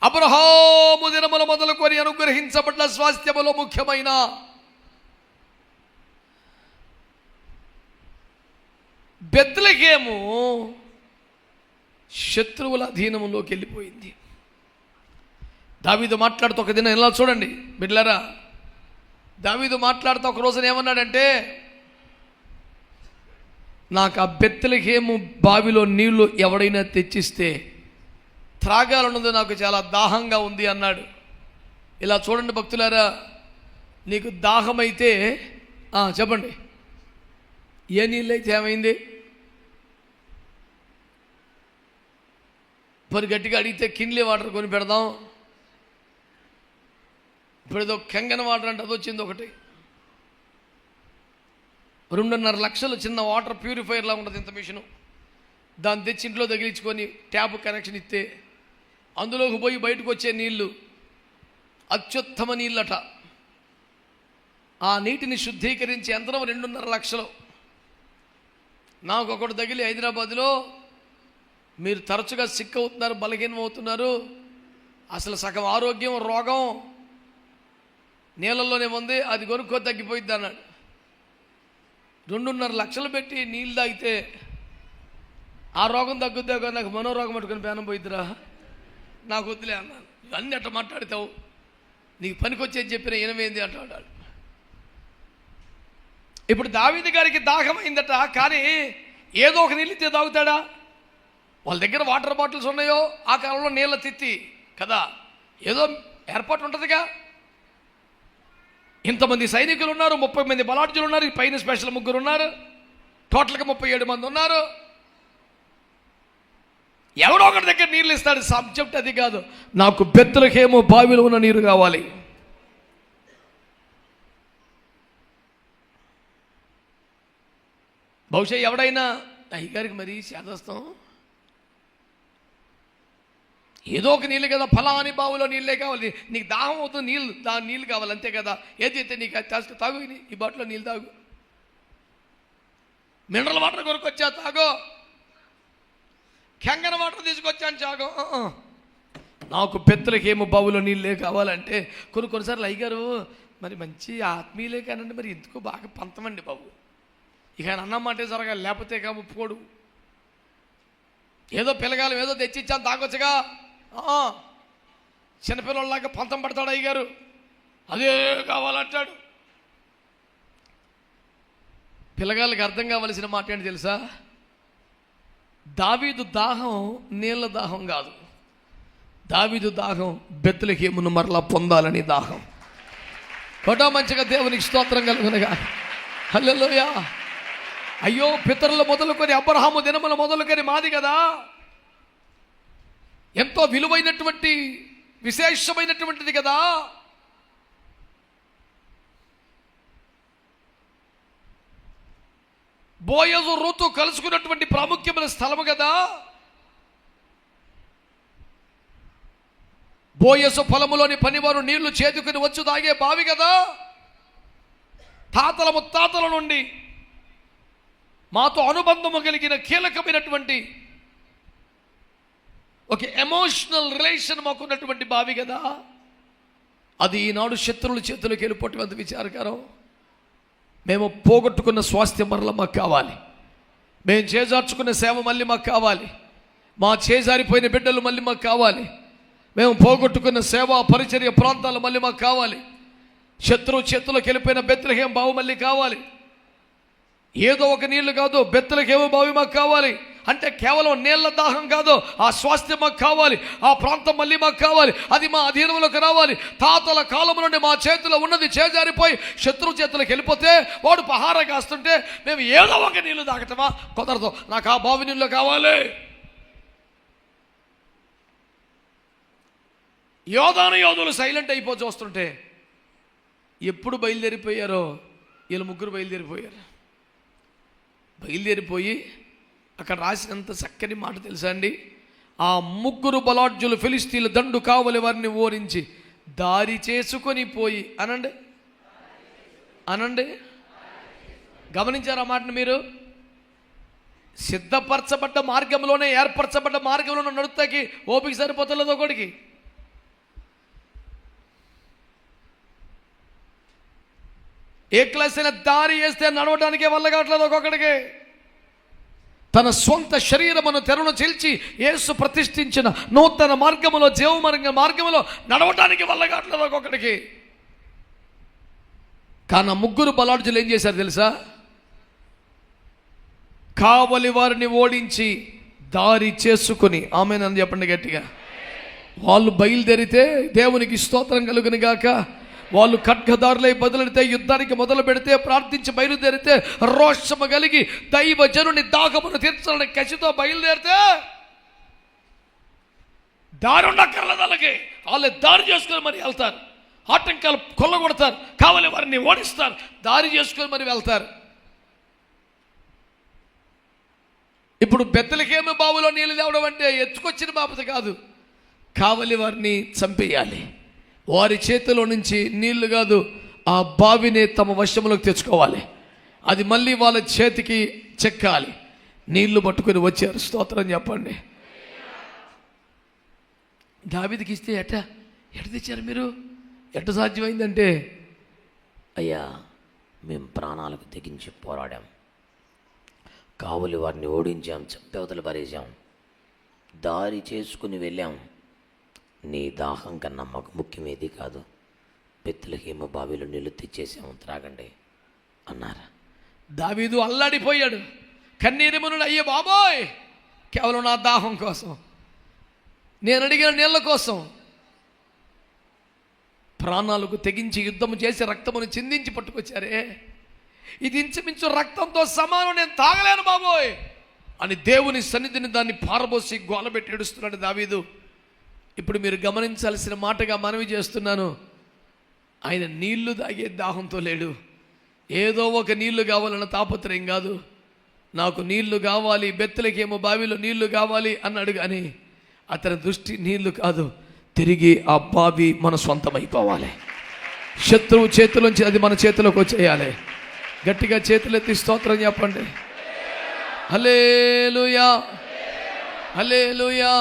అబ్రహాము దినముల మొదలుకొని అనుగ్రహించబడ్డ స్వాస్థ్యములో ముఖ్యమైన బెత్లెహేము శత్రువుల అధీనంలోకి వెళ్ళిపోయింది. దావీదు మాట్లాడుతూ ఒక దినం ఇలా చూడండి బిడ్డలారా, దావీదు మాట్లాడుతూ ఒక రోజున ఏమన్నాడంటే, నాకు ఆ బెత్లెహేము బావిలో నీళ్లు ఎవడైనా తెచ్చిస్తే త్రాగాలన్నది నాకు చాలా దాహంగా ఉంది అన్నాడు. ఇలా చూడండి భక్తులారా, నీకు దాహమైతే చెప్పండి, ఏ నీళ్ళైతే ఏమైంది? మరి గట్టిగా అడిగితే కిన్లీ వాటర్ కొని పెడదాం. ఇప్పుడు ఏదో కెంగన వాటర్ అంటే అది వచ్చింది ఒకటి. 2.5 లక్షలు చిన్న వాటర్ ప్యూరిఫైర్లా ఉంటుంది ఇంత మిషను. దాన్ని తెచ్చి ఇంట్లో తగిలించుకొని ట్యాప్ కనెక్షన్ ఇస్తే అందులోకి పోయి బయటకు వచ్చే నీళ్లు అత్యుత్తమ నీళ్ళట. ఆ నీటిని శుద్ధీకరించే యంత్రం 2.5 లక్షలు. నాకు ఒకటి తగిలి హైదరాబాద్లో, మీరు తరచుగా సిక్ అవుతున్నారు, బలహీనం అవుతున్నారు, అసలు సగం ఆరోగ్యం రోగం నీళ్ళల్లోనే ఉంది, అది కొనుక్కో తగ్గిపోయింది అన్నాడు. 2.5 లక్షలు పెట్టి నీళ్ళు తాగితే ఆ రోగం తగ్గుద్దా? నాకు మనోరోగం పట్టుకుని పేనం పోయిద్దిరా, నాకు వద్దులే అన్నాను. అన్నీ అట్లా మాట్లాడతావు, నీకు పనికొచ్చేది చెప్పిన ఏనమైంది అంటాడు. ఇప్పుడు దావీదు గారికి దాహమైందట, కానీ ఏదో ఒక నీళ్ళు ఇస్తే తాగుతాడా? వాళ్ళ దగ్గర వాటర్ బాటిల్స్ ఉన్నాయో ఆ కాలంలో నీళ్ళ తిత్తి కదా, ఏదో ఏర్పాటు ఉంటుందిగా. ఇంతమంది సైనికులు ఉన్నారు, 30 మంది బలాఢ్యులు ఉన్నారు, పైన స్పెషల్ 3 ఉన్నారు, టోటల్గా 37 మంది ఉన్నారు. ఎవడో ఒకటి దగ్గర నీళ్ళు ఇస్తాడు. సబ్జెక్ట్ అది కాదు, నాకు బెత్లెహేము బావిలో ఉన్న నీరు కావాలి. బహుశా ఎవడైనా అయ్యగారికి మరీ చేదస్తాం, ఏదో ఒక నీళ్ళు కదా, ఫలాని బావులో నీళ్ళే కావాలి, నీకు దాహం అవుతుంది, నీళ్ళు కావాలి అంతే కదా, ఏది అయితే నీకు అది తాగు, ఈ బాటిలో నీళ్ళు తాగు, మినరల్ వాటర్ కొనుక్కొచ్చా తాగో, కెంగన వాటర్ తీసుకొచ్చాను చాగో. నాకు బెత్లెహేము బావులో నీళ్ళే కావాలంటే కొన్నిసార్లు అయ్యగారు మరి మంచి ఆత్మీయులే కానండి, మరి ఎందుకో బాగా పంతమండి బాబు, ఇక అన్నమాటే జరగాలి, లేకపోతే కా ఒప్పుకోడు. ఏదో పిల్లగాలం ఏదో తెచ్చిచ్చాను తాగొచ్చుగా, చిన్నపిల్లలాగా పంతం పడతాడు అయ్యగారు, అదే కావాలంటాడు. పిల్లగాళ్ళకి అర్థం కావలసిన మాట ఏంటి తెలుసా? దావీదు దాహం నీళ్ళ దాహం కాదు. దావీదు దాహం బెత్లెహేమును మరలా పొందాలని దాహం. కొట్టా మంచిగా దేవునికి స్తోత్రం కలుగునగా. హల్లెలూయా. అయ్యో, పితరులు మొదలుకొని అబ్రహాము దినములు మొదలుకొని మాది కదా. ఎంతో విలువైనటువంటి విశేషమైనటువంటిది కదా. బోయజు రూతు కలుసుకున్నటువంటి ప్రాముఖ్యమైన స్థలము కదా. బోయసు పొలములోని పనివారు నీళ్లు చేతుకుని వచ్చు తాగే బావి కదా. తాతల ముత్తాతల నుండి మాతో అనుబంధము కలిగిన కీలకమైనటువంటి ఒక ఎమోషనల్ రిలేషన్ మాకున్నటువంటి బావి కదా. అది ఈనాడు శత్రువుల చేతులకు వెళ్ళిపోవటం అంత విచారకరం. మేము పోగొట్టుకున్న స్వాస్థ్యం మరల మాకు కావాలి. మేము చేజార్చుకున్న సేవ మళ్ళీ మాకు కావాలి. మా చేజారిపోయిన బిడ్డలు మళ్ళీ మాకు కావాలి. మేము పోగొట్టుకున్న సేవా పరిచర్య ప్రాంతాలు మళ్ళీ మాకు కావాలి. శత్రువు చేతులకు వెళ్ళిపోయిన బెత్లెహేము బావి మళ్ళీ కావాలి. ఏదో ఒక నీళ్లు కాదు, బెత్లెహేము బావి మాకు కావాలి. అంటే కేవలం నీళ్ల దాహం కాదు, ఆ స్వాస్థ్యం మాకు కావాలి. ఆ ప్రాంతం మళ్ళీ మాకు కావాలి. అది మా అధీనంలోకి రావాలి. తాతల కాలం నుండి మా చేతిలో ఉన్నది చేజారిపోయి శత్రువు చేతులకు వెళ్ళిపోతే వాడు పహార కాస్తుంటే మేము ఏదో ఒక నీళ్లు తాగటమా? కుదరదు. నాకు ఆ బావి నీళ్ళు కావాలి. యోధులు సైలెంట్ అయిపోయి చూస్తుంటే ఎప్పుడు బయలుదేరిపోయారో వీళ్ళు ముగ్గురు బయలుదేరిపోయి అక్కడ రాసినంత చక్కని మాట తెలుసా అండి? ఆ ముగ్గురు బలాఢ్యులు ఫిలిస్తీన్ల దండు కావలి వారిని ఓరించి దారి చేసుకొని పోయి అనండి. గమనించారా మాటను మీరు? సిద్ధపరచబడ్డ మార్గంలోనే, ఏర్పరచబడ్డ మార్గంలోనే నడుస్తాకి ఓపిక సరిపోతలేదు ఒకడికి. ఏ క్లాస్ అయినా దారి వేస్తే నడవడానికే వల్ల కావట్లేదు ఒక్కొక్కడికి. తన సొంత శరీరమును తెరను చెల్చి యేసు ప్రతిష్ఠించిన నూతన మార్గములో, మార్గములో నడవడానికి వల్ల కావట్లేదు ఒక్కొక్కడికి. కానీ ఆ ముగ్గురు బలాఢ్యులు ఏం చేశారు తెలుసా? కావలి వారిని ఓడించి దారి చేసుకుని, ఆమేనని చెప్పండి గట్టిగా. వాళ్ళు బయలుదేరితే దేవునికి స్తోత్రం కలుగును గాక. వాళ్ళు ఖడ్గదారులై బదులెడితే, యుద్ధానికి మొదలు పెడితే, ప్రార్థించి బయలుదేరితే, రోషము కలిగి దైవ జనుని దాహమును తీర్చాలని కసితో బయలుదేరితే దారి ఉండక్కర్లేదు. అలాగే వాళ్ళే దారి చేసుకొని మరి వెళ్తారు. ఆటంకాలు కొల్లగొడతారు, కావలి వారిని ఓడిస్తారు, దారి చేసుకొని మరి వెళ్తారు. ఇప్పుడు బెత్లెహేము బావులో నీళ్ళు తేవడం అంటే ఎత్తుకొచ్చిన బాపత కాదు. కావలి వారిని చంపేయాలి. వారి చేతిలో నుంచి నీళ్లు కాదు, ఆ బావిని తమ వశంలోకి తెచ్చుకోవాలి. అది మళ్ళీ వాళ్ళ చేతికి చెక్కాలి. నీళ్లు పట్టుకొని వచ్చారు. స్తోత్రం చెప్పండి. దావీదుకి ఇస్తే ఎట్ట తెచ్చారు మీరు? ఎట్ట సాధ్యమైందంటే, అయ్యా, మేము ప్రాణాలకు తెగించి పోరాడాం, కావలి వారిని ఓడించాం, చంపేవతలు పారేశాం, దారి చేసుకుని వెళ్ళాం. నీ దాహం కన్నా మాకు ముఖ్యమేది కాదు. బెత్లెహేము బావిలో నీళ్లు తెచ్చేసాము, త్రాగండి అన్నారు. దావీదు అల్లాడిపోయాడు. కన్నీరుమునుడు, అయ్యే బాబోయ్, కేవలం నా దాహం కోసం, నేను అడిగిన నీళ్ళ కోసం ప్రాణాలకు తెగించి యుద్ధము చేసి రక్తమును చిందించి పట్టుకొచ్చారే, ఇది ఇంచుమించు రక్తంతో సమానం, నేను తాగలేను బాబోయ్ అని దేవుని సన్నిధిని దాన్ని పారబోసి గోలబెట్టి ఏడుస్తున్నాడు దావీదు. ఇప్పుడు మీరు గమనించాల్సిన మాటగా మనవి చేస్తున్నాను, ఆయన నీళ్లు తాగే దాహంతో లేడు. ఏదో ఒక నీళ్లు కావాలన్న తాపత్రయం కాదు. నాకు నీళ్లు కావాలి, బెత్లెహేము బావిలో నీళ్లు కావాలి అన్నాడు. కానీ అతని దృష్టి నీళ్లు కాదు, తిరిగి ఆ బావి మన సొంతమైపోవాలి. శత్రువు చేతిలోంచి అది మన చేతిలోకి వచ్చేయాలి. గట్టిగా చేతులెత్తి స్తోత్రం చెప్పండి. హల్లెలూయా, హల్లెలూయా.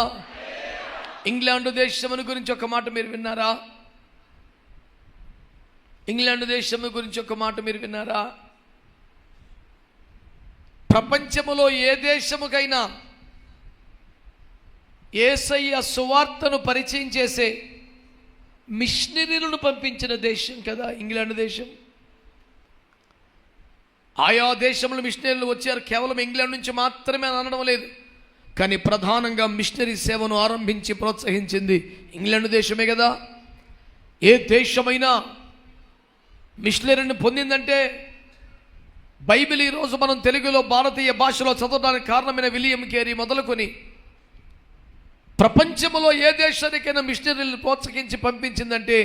ఇంగ్లాండ్ దేశమును గురించి ఒక మాట మీరు విన్నారా? ఇంగ్లాండ్ దేశము గురించి ఒక మాట మీరు విన్నారా? ప్రపంచములో ఏ దేశముకైనా యేసయ్య సువార్తను పరిచయం చేసే మిషనరీలను పంపించిన దేశం కదా ఇంగ్లాండ్ దేశం. ఆయా దేశంలో మిషనరీలు వచ్చారు, కేవలం ఇంగ్లాండ్ నుంచి మాత్రమే అని అనడం లేదు. కానీ ప్రధానంగా మిషనరీ సేవను ఆరంభించి ప్రోత్సహించింది ఇంగ్లాండ్ దేశమే కదా. ఏ దేశమైనా మిషనరీని పొందిందంటే, బైబిల్ ఈరోజు మనం తెలుగులో భారతీయ భాషలో చదవడానికి కారణమైన విలియం కేరీ మొదలుకొని ప్రపంచంలో ఏ దేశానికైనా మిషనరీలను ప్రోత్సహించి పంపించిందంటే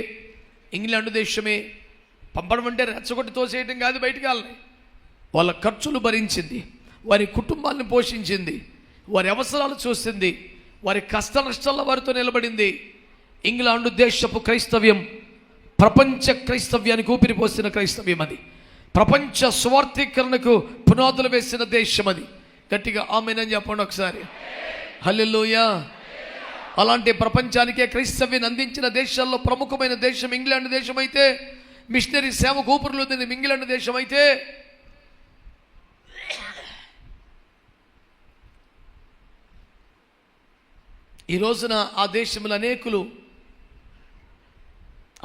ఇంగ్లాండ్ దేశమే. పంపడం అంటే రెచ్చగొట్టి తోసేయటం కాదు, బయటికి వెళ్ళాలి. వాళ్ళ ఖర్చులు భరించింది, వారి కుటుంబాన్ని పోషించింది, వారి అవసరాలు చూసింది, వారి కష్ట నష్టాల వారితో నిలబడింది. ఇంగ్లాండ్ దేశపు క్రైస్తవ్యం ప్రపంచ క్రైస్తవ్యానికి ఊపిరిపోసిన క్రైస్తవ్యం. అది ప్రపంచ స్వార్థీకరణకు పునాదులు వేసిన దేశం. అది గట్టిగా ఆమేనని చెప్పండి ఒకసారి. హల్లెలూయా. అలాంటి ప్రపంచానికే క్రైస్తవ్యాన్ని అందించిన దేశాల్లో ప్రముఖమైన దేశం ఇంగ్లాండ్ దేశం అయితే, మిషనరీ సేవకు ఊపిరిలో ఇంగ్లాండ్ దేశం అయితే, ఈ రోజున ఆ దేశంలో అనేకులు,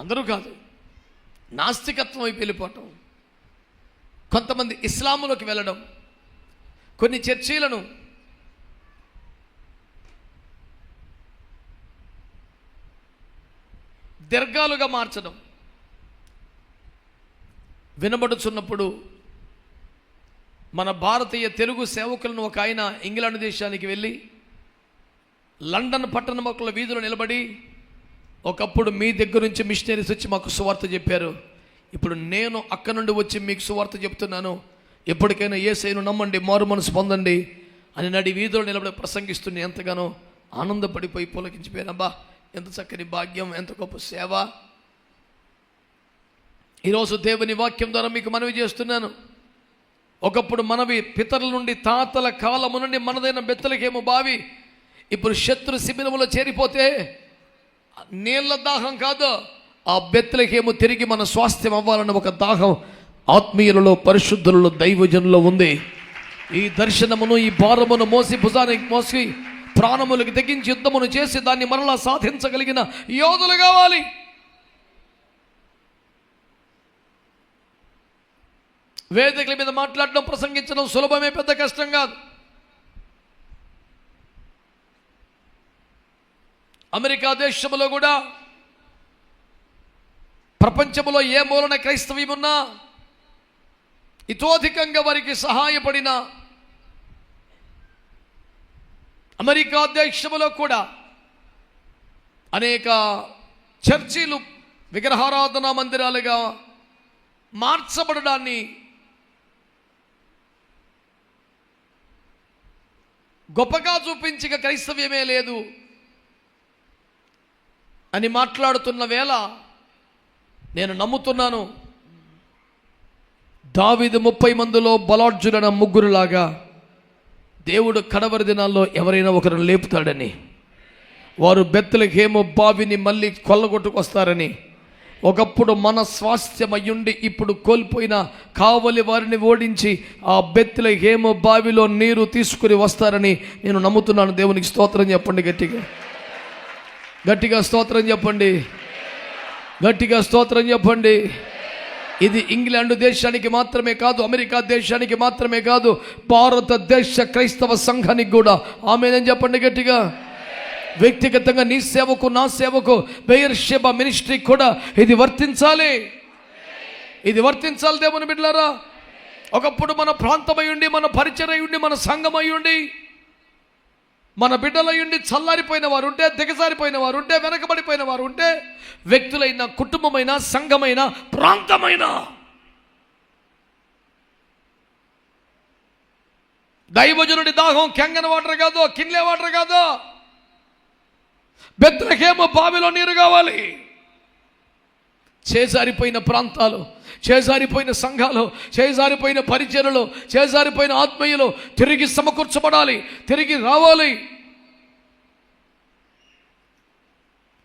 అందరూ కాదు, నాస్తికత్వం వైపు వెళ్ళిపోవటం, కొంతమంది ఇస్లాంలోకి వెళ్ళడం, కొన్ని చర్చీలను దర్గాలుగా మార్చడం వినబడుచున్నప్పుడు, మన భారతీయ తెలుగు సేవకులను ఒక ఆయన ఇంగ్లాండ్ దేశానికి వెళ్ళి లండన్ పట్టణ మొక్కల వీధిలో నిలబడి, ఒకప్పుడు మీ దగ్గర నుంచి మిషనరీస్ వచ్చి మాకు సువార్త చెప్పారు, ఇప్పుడు నేను అక్కడ నుండి వచ్చి మీకు సువార్త చెప్తున్నాను, ఎప్పటికైనా యేసయ్యను నమ్మండి, మారు మనసు పొందండి అని నడి వీధిలో నిలబడి ప్రసంగిస్తున్న ఎంతగానో ఆనందపడిపోయి పులకించిపోయానబ్బా, ఎంత చక్కని భాగ్యం, ఎంత గొప్ప సేవ. ఈరోజు దేవుని వాక్యం ద్వారా మీకు మనవి చేస్తున్నాను. ఒకప్పుడు మనవి పితరుల నుండి తాతల కాలము నుండి మనదైన బెత్తలకేమో బావి ఇప్పుడు శత్రు శిబిరములో చేరిపోతే నీళ్ళ దాహం కాదు, ఆ బెత్తలకేమో తిరిగి మన స్వాస్థ్యం అవ్వాలన్న ఒక దాహం ఆత్మీయులలో, పరిశుద్ధులలో, దైవజనులో ఉంది. ఈ దర్శనమును, ఈ భారమును మోసి భుజానికి మోసి ప్రాణములకు తెగించి యుద్ధమును చేసి దాన్ని మరలా సాధించగలిగిన యోధులు కావాలి. వేదికల మీద మాట్లాడడం, ప్రసంగించడం సులభమే, పెద్ద కష్టం కాదు. అమెరికా దేశంలో కూడా ప్రపంచంలో ఏ మూలన క్రైస్తవ్యం ఉన్నా ఇతోధికంగా వారికి సహాయపడిన అమెరికా దేశంలో కూడా అనేక చర్చిలు విగ్రహారాధనా మందిరాలుగా మార్చబడడాన్ని గొప్పగా చూపించక క్రైస్తవ్యమే లేదు అని మాట్లాడుతున్న వేళ నేను నమ్ముతున్నాను, దావీదు 30 మందిలో బలార్జున ముగ్గురులాగా దేవుడు కడవరి దినాల్లో ఎవరైనా ఒకరిని లేపుతాడని, వారు బెత్లెహేము బావిని మళ్ళీ కొల్లగొట్టుకొస్తారని, ఒకప్పుడు మన స్వాస్థ్యమయ్యుండి ఇప్పుడు కోల్పోయిన కావలి వారిని ఓడించి ఆ బెత్లెహేము బావిలో నీరు తీసుకుని వస్తారని నేను నమ్ముతున్నాను. దేవునికి స్తోత్రం చెప్పండి, గట్టిగా గట్టిగా స్తోత్రం చెప్పండి, గట్టిగా స్తోత్రం చెప్పండి. ఇది ఇంగ్లాండ్ దేశానికి మాత్రమే కాదు, అమెరికా దేశానికి మాత్రమే కాదు, భారతదేశ క్రైస్తవ సంఘానికి కూడా ఆమేనని చెప్పండి గట్టిగా. వ్యక్తిగతంగా నీ సేవకు, నా సేవకు, బెయర్షెబా మినిస్ట్రీ కూడా ఇది వర్తించాలి, ఇది వర్తించాలి. దేవుని బిడ్డలారా, ఒకప్పుడు మన ప్రాంతమయ్యుండి, మన పరిచరయుండి, మన సంఘమయ్యుండి, మన బిడ్డలయ్యుండి చల్లారిపోయిన వారు ఉంటే, దిగజారిపోయిన వారు ఉంటే, వెనకబడిపోయిన వారు ఉంటే, వ్యక్తులైన, కుటుంబమైన, సంఘమైన, ప్రాంతమైన, దైవజనుడి దాహం కెంగన వాటర్ కాదు, కిన్లే వాటర్ కాదు, బెత్లెహేము బావిలో నీరు కావాలి. చేజారిపోయిన ప్రాంతాలు, చేజారిపోయిన సంఘాలు, చేజారిపోయిన పరిచర్యలు, చేజారిపోయిన ఆత్మీయులు తిరిగి సమకూర్చబడాలి, తిరిగి రావాలి.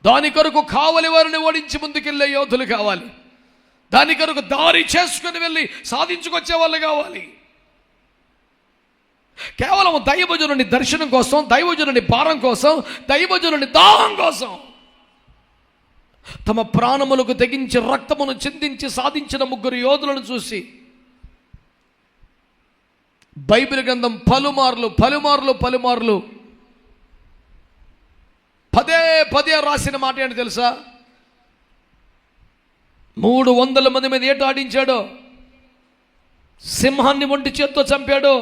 దాని కొరకు కావలి వారిని ఓడించి ముందుకెళ్ళే యోధులు కావాలి. దాని కొరకు దారి చేసుకుని వెళ్ళి సాధించుకొచ్చే వాళ్ళు కావాలి. కేవలం దైవజనుని దర్శనం కోసం, దైవజనుని భారం కోసం, దైవజనుని దాహం కోసం తమ ప్రాణములకు తెగించి రక్తమును చిందించి సాధించిన ముగ్గురు యోధులను చూసి బైబిల్ గ్రంథం పలుమార్లు పదే రాసిన మాట ఏంటి తెలుసా? 300 మంది మీద ఏట ఆడించాడు, సింహాన్ని ఒంటి చేత్తో చంపాడు,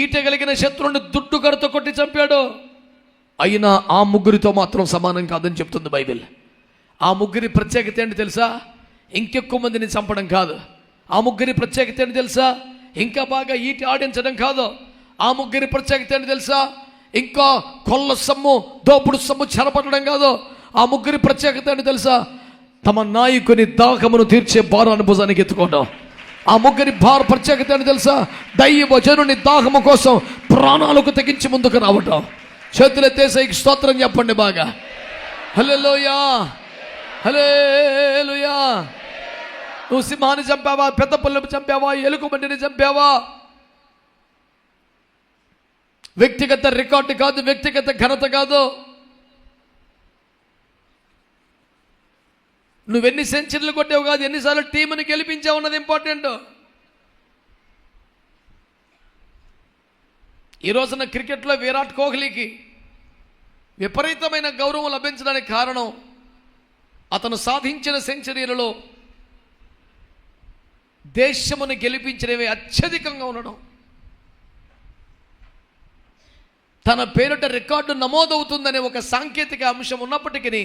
ఈట కలిగిన శత్రువుని దుడ్డు కరతో కొట్టి చంపాడు. అయినా ఆ ముగ్గురితో మాత్రం సమానం కాదని చెప్తుంది బైబిల్. ఆ ముగ్గురి ప్రత్యేకత ఏంటి తెలుసా? ఇంకెక్కువ మందిని చంపడం కాదు. ఆ ముగ్గురి ప్రత్యేకత ఏంటి తెలుసా? ఇంకా బాగా ఈటి ఆడించడం కాదు. ఆ ముగ్గురి ప్రత్యేకత ఏంటి తెలుసా? ఇంకా కొల్ల సొమ్ము, దోపుడు సొమ్ము చెరపట్టడం కాదు. ఆ ముగ్గురి ప్రత్యేకత ఏంటి తెలుసా? తమ నాయకుని దాహమును తీర్చే భారాన్ని భుజానికి ఎత్తుకోవడం. ఆ ముగ్గురి ప్రత్యేకత ఏంటి తెలుసా? దైవ జనుని దాహము కోసం ప్రాణాలకు తెగించి ముందుకు రావటం. చేతులెత్తేసి స్తోత్రం చెప్పండి బాగా. హల్లెలూయా, హల్లెలూయా. నువ్వు సింహాన్ని చంపావా, పెద్ద పుల్లని చంపావా, ఎలుగుబంటిని చంపావా? వ్యక్తిగత రికార్డు కాదు, వ్యక్తిగత ఘనత కాదు. నువ్వెన్ని సెంచరీలు కొట్టావు కాదు, ఎన్నిసార్లు టీంని గెలిపించావు అన్నది ఇంపార్టెంట్. ఈ రోజున క్రికెట్లో విరాట్ కోహ్లీకి విపరీతమైన గౌరవం లభించడానికి కారణం అతను సాధించిన సెంచరీలలో దేశమును గెలిపించినవి అత్యధికంగా ఉండడం. తన పేరిట రికార్డు నమోదవుతుందనే ఒక సాంకేతిక అంశం ఉన్నప్పటికీ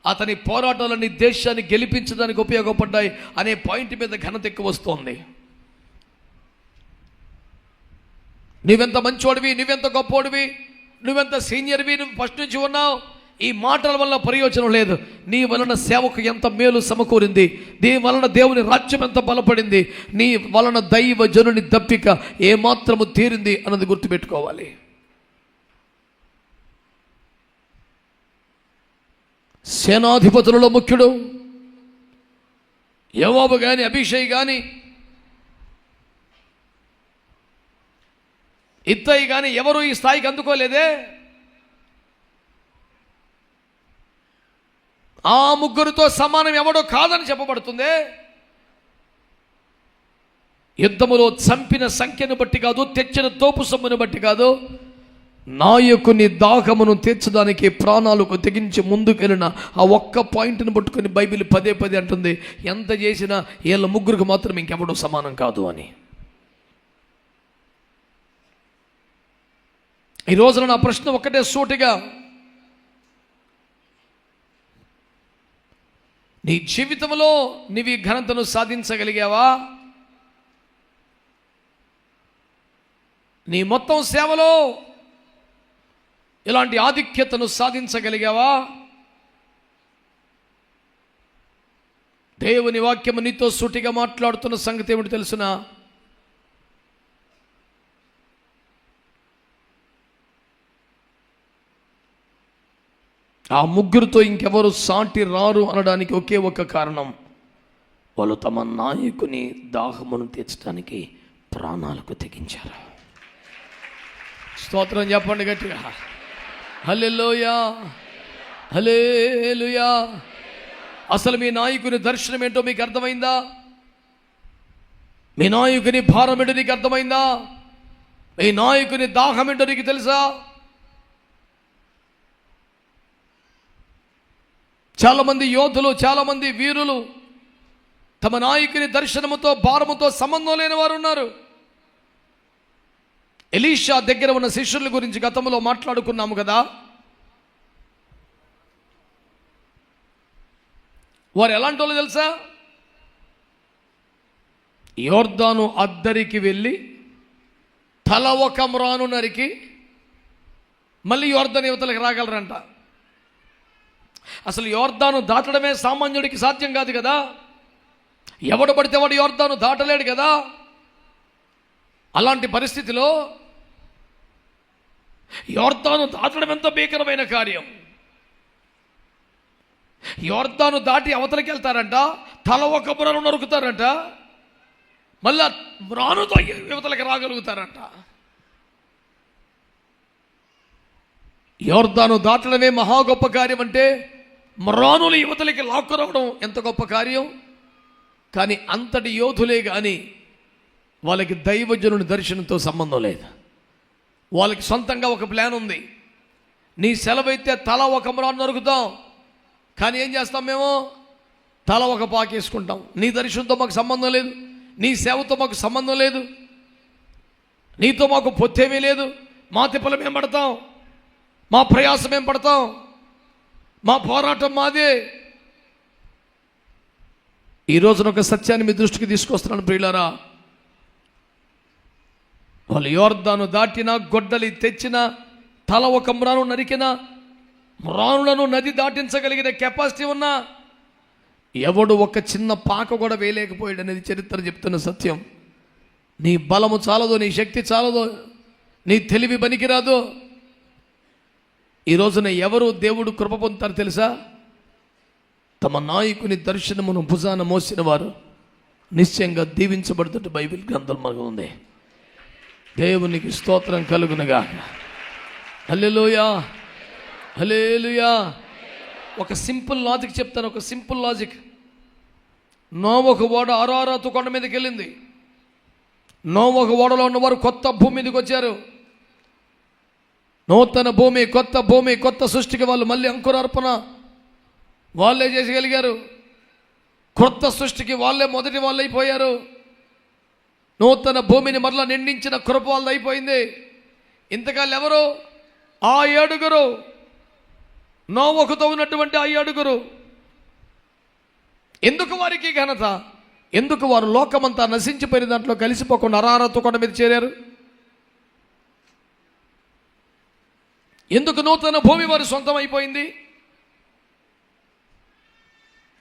అతని పోరాటాలన్నీ దేశాన్ని గెలిపించడానికి ఉపయోగపడ్డాయి అనే పాయింట్ మీద ఘనత ఎక్కువ వస్తోంది. నువ్వెంత మంచోడివి, నువ్వెంత గొప్పోడివి, నువ్వెంత సీనియర్వి, నువ్వు ఫస్ట్ నుంచి ఉన్నావు, ఈ మాటల వల్ల ప్రయోజనం లేదు. నీ వలన సేవకు ఎంత మేలు సమకూరింది, నీ వలన దేవుని రాజ్యం ఎంత బలపడింది, నీ వలన దైవ జనుని దప్పిక ఏమాత్రము తీరింది అన్నది గుర్తుపెట్టుకోవాలి. సేనాధిపతులలో ముఖ్యుడు యోవాబు కానీ, అభిషేక్ కానీ, ఇత్తయి కానీ ఎవరు ఈ స్థాయికి అందుకోలేదే. ఆ ముగ్గురితో సమానం ఎవడో కాదని చెప్పబడుతుంది. యుద్ధములో చంపిన సంఖ్యను బట్టి కాదు, తెచ్చిన తోపు సొమ్మును బట్టి కాదు, నాయకుని దాహమును తీర్చడానికి ప్రాణాలకు తెగించి ముందుకెళ్ళిన ఆ ఒక్క పాయింట్ని పట్టుకొని బైబిల్ పదే అంటుంది, ఎంత చేసినా వీళ్ళ ముగ్గురికి మాత్రం ఇంకెవడో సమానం కాదు అని. ఈ రోజున నా ప్రశ్న ఒక్కటే సూటిగా, నీ జీవితంలో నీవి ఘనతను సాధించగలిగావా? నీ మొత్తం సేవలో ఇలాంటి ఆధిక్యతను సాధించగలిగావా? దేవుని వాక్యము నీతో సూటిగా మాట్లాడుతున్న సంగతి ఏమిటి తెలుసునా? ఆ ముగ్గురితో ఇంకెవరు సాటి రారు అనడానికి ఒకే ఒక కారణం, వాళ్ళు తమ నాయకుని దాహమును తీర్చడానికి ప్రాణాలకు తెగించారు. స్తోత్రం చెప్పండి గట్టిగా. హల్లెలూయా, హల్లెలూయా. అసలు మీ నాయకుని దర్శనం ఏంటో మీకు అర్థమైందా? మీ నాయకుని భారం ఏంటో నీకు అర్థమైందా? మీ నాయకుని దాహం ఏంటో నీకు తెలుసా? చాలామంది యోధులు, చాలామంది వీరులు తమ నాయకుని దర్శనముతో, భారముతో సంబంధం లేని వారు ఉన్నారు. ఎలీషా దగ్గర ఉన్న శిష్యుల గురించి గతంలో మాట్లాడుకున్నాము కదా. వారు ఎలాంటి వాళ్ళు తెలుసా? యోర్దాను అద్దరికి వెళ్ళి తల ఒక మ్రాను నరికి మళ్ళీ యోర్దాను యువతలకు రాగలరంట. అసలు యోర్దాను దాటడమే సామాన్యుడికి సాధ్యం కాదు కదా. ఎవడు పడితే వాడు యోర్దాను దాటలేడు కదా. అలాంటి పరిస్థితిలో యోర్దాను దాటడం ఎంత భీకరమైన కార్యం. యోర్దాను దాటి అవతలకి వెళ్తారంట, తల ఒక మ్రాను నరుకుతారంట, మళ్ళా మ్రానుతో యువతలకి రాగలుగుతారంట. యోర్దాను దాటడమే మహా గొప్ప కార్యం అంటే మ్రానులు యువతలకి లాక్కురావడం ఎంత గొప్ప కార్యం. కానీ అంతటి యోధులే కానీ వాళ్ళకి దైవజనుని దర్శనంతో సంబంధం లేదు. వాళ్ళకి సొంతంగా ఒక ప్లాన్ ఉంది. నీ సెలవైతే తల ఒక మ్రాను నరుకుతాం, కానీ ఏం చేస్తాం మేము? తల ఒక పాకేసుకుంటాం. నీ దర్శనంతో మాకు సంబంధం లేదు, నీ సేవతో మాకు సంబంధం లేదు, నీతో మాకు పొత్తేమీ లేదు. మా తిప్పలు మేము పడతాం, మా ప్రయాసం మేము పడతాం, మా పోరాటం మాదే. ఈ రోజున ఒక సత్యాన్ని మీ దృష్టికి తీసుకొస్తున్నాను ప్రియులారా. వాళ్ళు యోర్దాను దాటిన, గొడ్డలి తెచ్చిన, తల ఒక మ్రాను నరికిన, మ్రానులను నది దాటించగలిగిన కెపాసిటీ ఉన్న ఎవడు ఒక చిన్న పాక కూడా వేయలేకపోయాడు అనేది చరిత్ర చెప్తున్న సత్యం. నీ బలము చాలదో, నీ శక్తి చాలదో, నీ తెలివి పనికిరాదు. ఈ రోజున ఎవరు దేవుడు కృప పొందుతారు తెలుసా? తమ నాయకుని దర్శనమును భుజాన మోసిన వారు నిశ్చయంగా దీవించబడుతుంటే బైబిల్ గ్రంథం మనకు ఉంది. దేవునికి స్తోత్రం కలుగునగా. హల్లెలూయా, హల్లెలూయా. ఒక సింపుల్ లాజిక్ చెప్తాను, ఒక సింపుల్ లాజిక్. నోవహు ఓడ అరారాతు కొండ మీదకి వెళ్ళింది. నోవహు ఓడలో ఉన్నవారు కొత్త భూమి మీదకి వచ్చారు. నూతన భూమి, కొత్త భూమి, కొత్త సృష్టికి వాళ్ళు మళ్ళీ అంకురార్పణ వాళ్ళే చేసగలిగారు. కొత్త సృష్టికి వాళ్ళే మొదటి వాళ్ళు అయిపోయారు. నూతన భూమిని మరలా నిండించిన కృప వాళ్ళు అయిపోయింది. ఇంతకాలం ఎవరు? ఆ 7 నోవహుతో ఉన్నటువంటి ఆ 7. ఎందుకు వారికి ఘనత? ఎందుకు వారు లోకమంతా నశించిపోయిన దాంట్లో కలిసిపోకుండా అరారతు కొండ మీద చేరారు? ఎందుకు నూతన భూమి వారు సొంతం అయిపోయింది?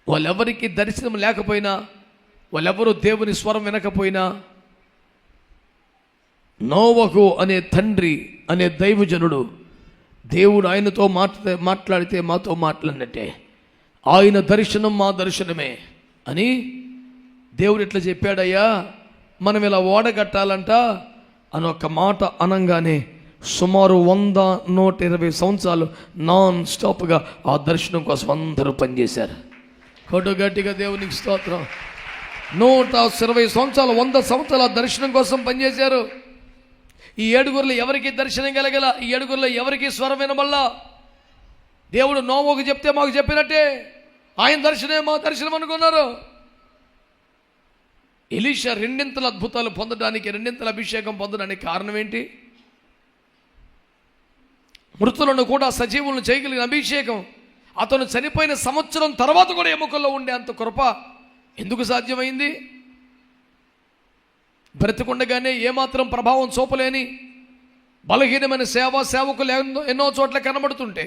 వాళ్ళెవరికి దర్శనం లేకపోయినా, వాళ్ళెవరూ దేవుని స్వరం వినకపోయినా, నోవహు అనే తండ్రి, అనే దైవజనుడు, దేవుడు ఆయనతో మాట్లాడితే మాతో మాట్లాడినట్టే. ఆయన దర్శనం మా దర్శనమే అని దేవుడు ఇట్లా చెప్పాడయ్యా, మనం ఇలా ఓడగట్టాలంట అని ఒక మాట అనంగానే సుమారు 100-120 సంవత్సరాలు నాన్ స్టాప్గా ఆ దర్శనం కోసం అందరూ పనిచేశారు. కొడు గట్టిగా దేవునికి స్తోత్రం. 120 సంవత్సరాలు, 100 సంవత్సరాల దర్శనం కోసం పనిచేశారు. ఈ 7 ఎవరికి దర్శనం కలగల? ఈ 7 ఎవరికి స్వరం వినబల్లా? దేవుడు నోవహుకు చెప్తే మాకు చెప్పినట్టే ఆయన దర్శనమే మా దర్శనం అనుకున్నారు. ఎలీషా 2 అద్భుతాలు పొందడానికి, 2 అభిషేకం పొందడానికి కారణం ఏంటి? మృతులను కూడా సజీవులను చేయగలిగిన అభిషేకం. అతను చనిపోయిన సంవత్సరం తర్వాత కూడా ఎముకల్లో ఉండే అంత కృప ఎందుకు సాధ్యమైంది? బ్రతికుండగానే ఏమాత్రం ప్రభావం చూపలేని బలహీనమైన సేవకులు ఎన్నో చోట్ల కనబడుతుంటే,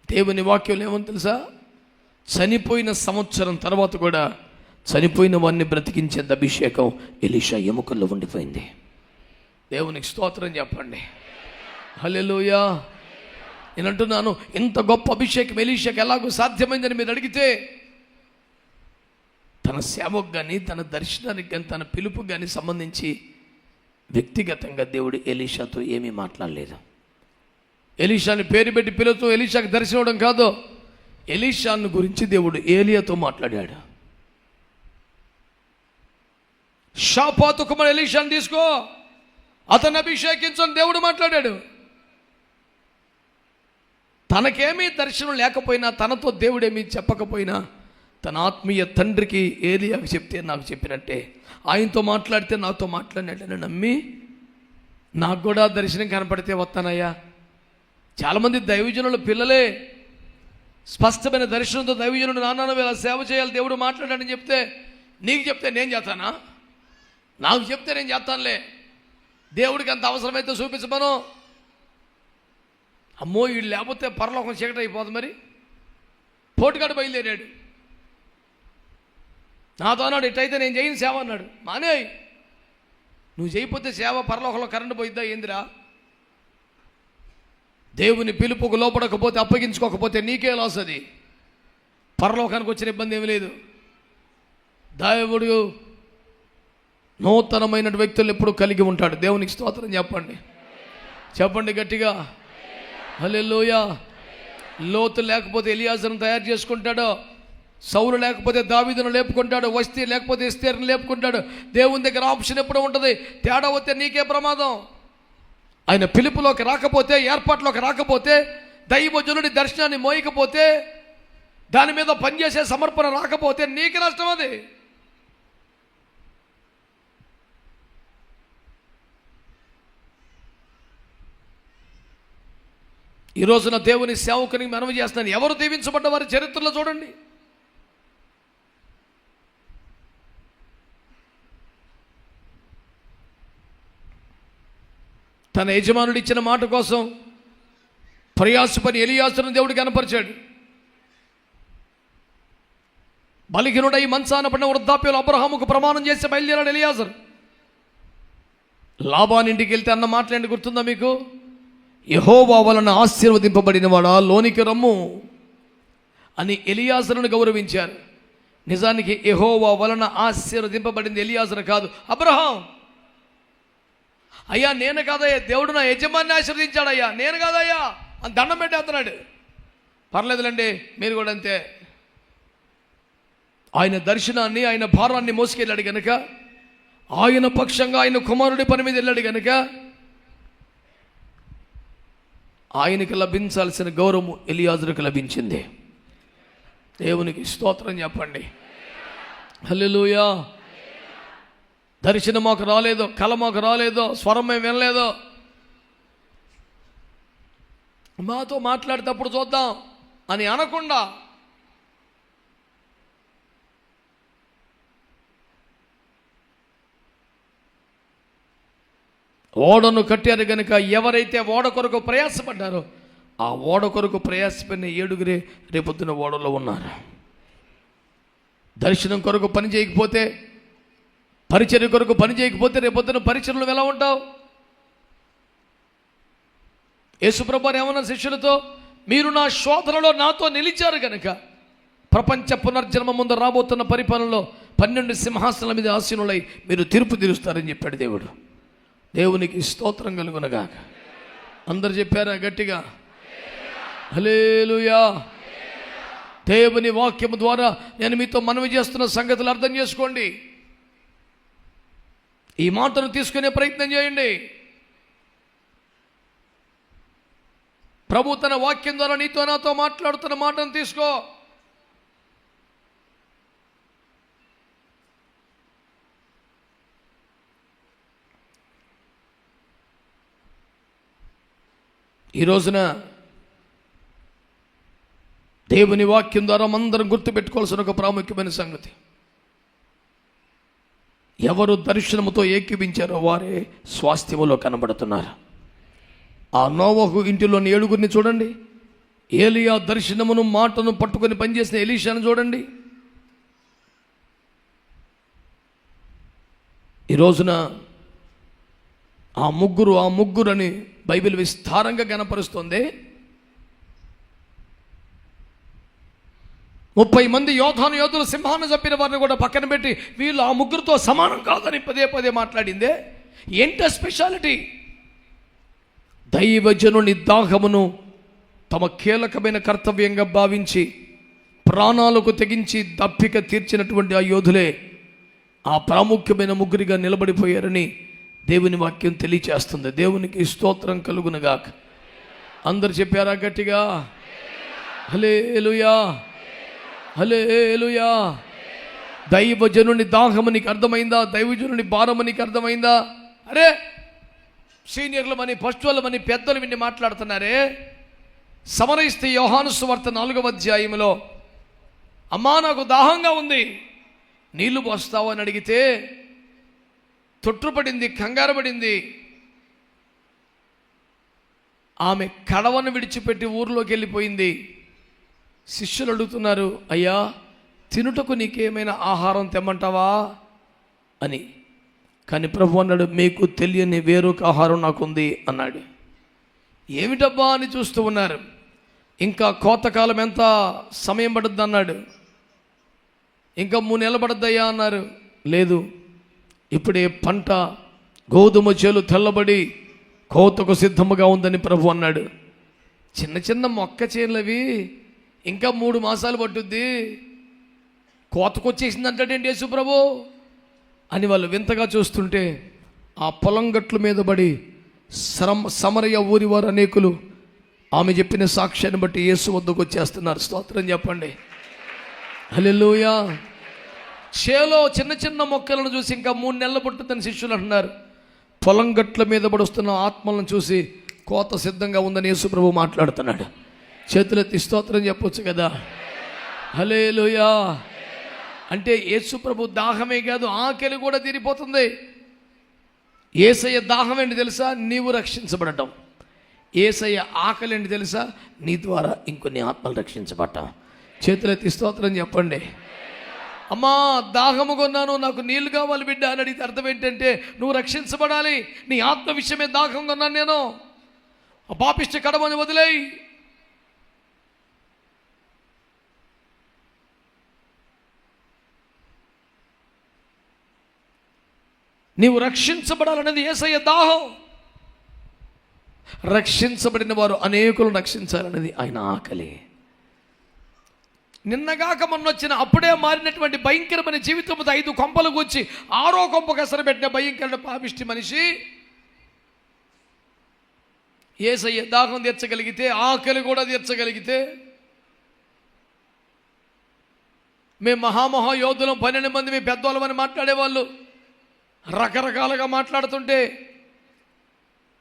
దేవుని వాక్యం ఏమని తెలుసా? చనిపోయిన సంవత్సరం తర్వాత కూడా చనిపోయిన వాడిని బ్రతికించేంత అభిషేకం ఎలీషా ఎముకల్లో ఉండిపోయింది. దేవునికి స్తోత్రం చెప్పండి. హల్లెలూయా. నేను అంటున్నాను, ఇంత గొప్ప అభిషేకం ఎలీషాకి ఎలాగో సాధ్యమైందని మీరు అడిగితే, తన సేవకు కానీ, తన దర్శనానికి కానీ, తన పిలుపుకి కానీ సంబంధించి వ్యక్తిగతంగా దేవుడు ఎలీషాతో ఏమీ మాట్లాడలేదు. ఎలీషాని పేరు పెట్టి పిలుతూ ఎలీషాకి దర్శనం ఇవ్వడం కాదు, ఎలీషాను గురించి దేవుడు ఏలియాతో మాట్లాడాడు. షాపాతు కుమారుడు ఎలీషాను తీసుకో, అతన్ని అభిషేకించని దేవుడు మాట్లాడాడు. తనకేమీ దర్శనం లేకపోయినా, తనతో దేవుడేమీ చెప్పకపోయినా, తన ఆత్మీయ తండ్రికి ఏలియాకు చెప్తే నాకు చెప్పినట్టే, ఆయనతో మాట్లాడితే నాతో మాట్లాడినట్టు నమ్మి నాకు కూడా దర్శనం కనపడితే వస్తానయ్యా. చాలామంది దైవజనుల పిల్లలే స్పష్టమైన దర్శనంతో దైవజనుడు నాన్న ఇలా సేవ చేయాలి దేవుడు మాట్లాడాడని చెప్తే, నీకు చెప్తే నేను చేస్తానా? నాకు చెప్తే నేను చేస్తానులే, దేవుడికి అంత అవసరమైతే చూపించమను. అమ్మో వీడు లేకపోతే పరలోకం చీకటి అయిపోదు. మరి పోటుగాడు బయలుదేరాడు, నాతో అన్నాడు, ఇట్టయితే నేను చేయను సేవ అన్నాడు. మానే, నువ్వు చేయకపోతే సేవ పరలోకంలో కరెంటు పోయిద్దా ఏందిరా? దేవుని పిలుపుకు లోపడకపోతే, అప్పగించుకోకపోతే నీకే లాస్. అది పరలోకానికి వచ్చిన ఇబ్బంది ఏమి లేదు. దేవుడు నూతనమైన వ్యక్తులు ఎప్పుడు కలిగి ఉంటాడు. దేవునికి స్తోత్రం చెప్పండి, చెప్పండి గట్టిగా హల్లెలూయా. లోతు లేకపోతే ఎలియాజరును తయారు చేసుకుంటాడు, సౌలు లేకపోతే దావీదును లేపుకుంటాడు, వస్తీ లేకపోతే ఎస్తేరును లేపుకుంటాడు. దేవుని దగ్గర ఆప్షన్ ఎప్పుడు ఉంటుంది? తేడా వస్తే నీకే ప్రమాదం. ఆయన పిలుపులోకి రాకపోతే, ఏర్పాట్లోకి రాకపోతే, దైవజనుడి దర్శనాన్ని మోయకపోతే, దాని మీద పనిచేసే సమర్పణ రాకపోతే నీకు నష్టం. అది ఈ రోజున దేవుని సేవకునికి మనవి చేస్తున్నాను, ఎవరు దీవించబడ్డ వారి చరిత్రలో చూడండి. తన యజమానుడు ఇచ్చిన మాట కోసం ప్రయాసపని ఎలియాజరును దేవుడు కనపరిచాడు. బలహీనుడై మంచాన పడిన వృద్ధాప్యంలో అబ్రహాముకు ప్రమాణం చేసి బయలుదేరాడు ఎలియాజరు. లాబాను ఇంటికి వెళ్తే అన్న మాట్లాడి గుర్తుందా మీకు? యెహోవా వలన ఆశీర్వదింపబడిన వాడా లోనికి రమ్ము అని ఎలియాజరును గౌరవించారు. నిజానికి యెహోవా వలన ఆశీర్వదింపబడింది ఎలియాజరు కాదు, అబ్రహాం. అయ్యా నేను కాదయ్యా, దేవుడు నా యజమాన్ని ఆశీర్వదించాడయ్యా, నేను కాదయ్యా అని దండం పెట్టేస్తున్నాడు. పర్లేదులండి, మీరు కూడా అంతే. ఆయన దర్శనాన్ని, ఆయన భారాన్ని మోసుకెళ్ళాడు కనుక, ఆయన పక్షంగా ఆయన కుమారుడి పని మీద వెళ్ళాడు కనుక ఆయనకి లభించాల్సిన గౌరవం ఎలియాజరుకు లభించింది. దేవునికి స్తోత్రం చెప్పండి. హల్లెలూయా. దర్శనం మాకు రాలేదో, కళ మాకు రాలేదో, స్వరం మేము వినలేదో, మాతో మాట్లాడేటప్పుడు చూద్దాం అని అనకుండా ఓడను కట్టారు కనుక ఎవరైతే ఓడ కొరకు ప్రయాసపడ్డారో ఆ ఓడ కొరకు ప్రయాసపడిన 7గురే రేపొద్దున ఓడలో ఉన్నారు. దర్శనం కొరకు పని చేయకపోతే, పరిచర్య కొరకు పని చేయకపోతే రేపొద్దున పరిచర్యలు ఎలా ఉంటావు? యేసుప్రభు ఏమన్నా శిష్యులతో, మీరు నా శోధనలో నాతో నిలిచారు కనుక ప్రపంచ పునర్జన్మ ముందు రాబోతున్న పరిపాలనలో 12 సింహాసనాల మీద ఆసీనులై మీరు తీర్పు తీరుస్తారని చెప్పాడు దేవుడు. దేవునికి స్తోత్రం కలుగునగాక. అందరు చెప్పారా గట్టిగా? హల్లెలూయా. దేవుని వాక్యము ద్వారా నేను మీతో మనవి చేస్తున్న సంగతులు అర్థం చేసుకోండి. ఈ మాటను తీసుకునే ప్రయత్నం చేయండి. ప్రభు తన వాక్యం ద్వారా నీతో నాతో మాట్లాడుతున్న మాటను తీసుకో. ఈ రోజున దేవుని వాక్యం ద్వారా అందరం గుర్తుపెట్టుకోవాల్సిన ఒక ప్రాముఖ్యమైన సంగతి, ఎవరు దర్శనముతో ఏకీభించారో వారే స్వాస్థ్యములో కనబడుతున్నారు. ఆ నోవహు ఇంటిలోని 7గురిని చూడండి. ఏలియా దర్శనమును మాటను పట్టుకొని పనిచేసిన ఎలీషాను చూడండి. ఈ రోజున ఆ ముగ్గురు అని బైబిల్ విస్తారంగా గణపరుస్తుంది. 30 మంది యోధులు సింహాన్ని చంపిన వారిని కూడా పక్కన పెట్టి వీళ్ళు ఆ ముగ్గురితో సమానం కాదని పదే మాట్లాడిందే. ఏంట స్పెషాలిటీ? దైవజనుని దాహమును తమ కీలకమైన కర్తవ్యంగా భావించి ప్రాణాలకు తెగించి దప్పిక తీర్చినటువంటి ఆ యోధులే ఆ ప్రాముఖ్యమైన ముగ్గురిగా నిలబడిపోయారని దేవుని వాక్యం తెలియచేస్తుంది. దేవునికి స్తోత్రం కలుగునుగాక. అందరు చెప్పారా గట్టిగా? హల్లెలూయా, హల్లెలూయా. దైవజనుని దాహము నీకు అర్థమైందా? దైవజనుని భారము నీకు అర్థమైందా? అరే సీనియర్లమని, ఫస్ట్ వాళ్ళమని పెద్దలు విని మాట్లాడుతున్నారే. సమరయిస్తే యోహాను సువార్త 4వ అధ్యాయంలో, అమ్మా నాకు దాహంగా ఉంది, నీళ్లు పోస్తావు అని అడిగితే తొట్టుపడింది, కంగారు పడింది. ఆమె కడవను విడిచిపెట్టి ఊర్లోకి వెళ్ళిపోయింది. శిష్యులు అడుగుతున్నారు, అయ్యా తినుటకు నీకేమైనా ఆహారం తెమ్మంటావా అని. కానీ ప్రభు అన్నాడు, మీకు తెలియని వేరొక ఆహారం నాకుంది అన్నాడు. ఏమిటబ్బా అని చూస్తూ ఉన్నారు. ఇంకా కోతకాలం ఎంత సమయం పడుద్ది అన్నాడు. ఇంకా 3 నెలలు పడుద్దయ్యా అన్నారు. లేదు, ఇప్పుడే పంట గోధుమ చేలు తెల్లబడి కోతకు సిద్ధముగా ఉందని ప్రభు అన్నాడు. చిన్న చిన్న మొక్క చేనులవి ఇంకా 3 మాసాలు పట్టుద్ది, కోతకొచ్చేసింది అంటాడేంటి యేసు ప్రభు అని వాళ్ళు వింతగా చూస్తుంటే, ఆ పొలం గట్ల మీద పడి సమరయ ఊరి వారు అనేకులు ఆమె చెప్పిన సాక్ష్యాన్ని బట్టి యేసు వద్దకు వచ్చేస్తున్నారు. స్తోత్రం చెప్పండి, హల్లెలూయా. చేలో చిన్న చిన్న మొక్కలను చూసి ఇంకా 3 నెలలు పట్టుతుందని శిష్యులు అంటున్నారు. పొలం గట్ల మీద పడుస్తున్న ఆత్మలను చూసి కోత సిద్ధంగా ఉందని యేసు ప్రభు మాట్లాడుతున్నాడు. చేతులెత్తి స్తోత్రం చెప్పొచ్చు కదా, హల్లెలూయా. అంటే యేసు ప్రభు దాహమే కాదు, ఆకలి కూడా తీరిపోతుంది. యేసయ్య దాహం ఏంటి తెలుసా? నీవు రక్షించబడటం. యేసయ్య ఆకలి ఏంటి తెలుసా? నీ ద్వారా ఇంకొన్ని ఆత్మలు రక్షించబడటం. చేతులెత్తి స్తోత్రం చెప్పండి. అమ్మా దాహము కొన్నాను, నాకు నీళ్లు కావాలి బిడ్డ అని అడిగితే అర్థం ఏంటంటే నువ్వు రక్షించబడాలి. నీ ఆత్మ విషయమే దాహం కొన్నాను నేను. ఆ పాపిష్టి కడమని వదిలేయి. నీవు రక్షించబడాలనేది యేసయ్య దాహం. రక్షించబడిన వారు అనేకులను రక్షించాలనేది ఆయన ఆకలి. నిన్నగాక మొన్నొచ్చిన అప్పుడే మారినటువంటి భయంకరమైన జీవితంతో 5 కొంపలు కూర్చి 6వ కొంప కసర పెట్టిన భయంకరమైన పాపిష్టి మనిషి యేసయ్య దాహం తీర్చగలిగితే, ఆకలి కూడా తీర్చగలిగితే, మేము మహామహా యోధులం 12 మంది మీ పెద్దోళ్ళమని మాట్లాడేవాళ్ళు రకరకాలుగా మాట్లాడుతుంటే,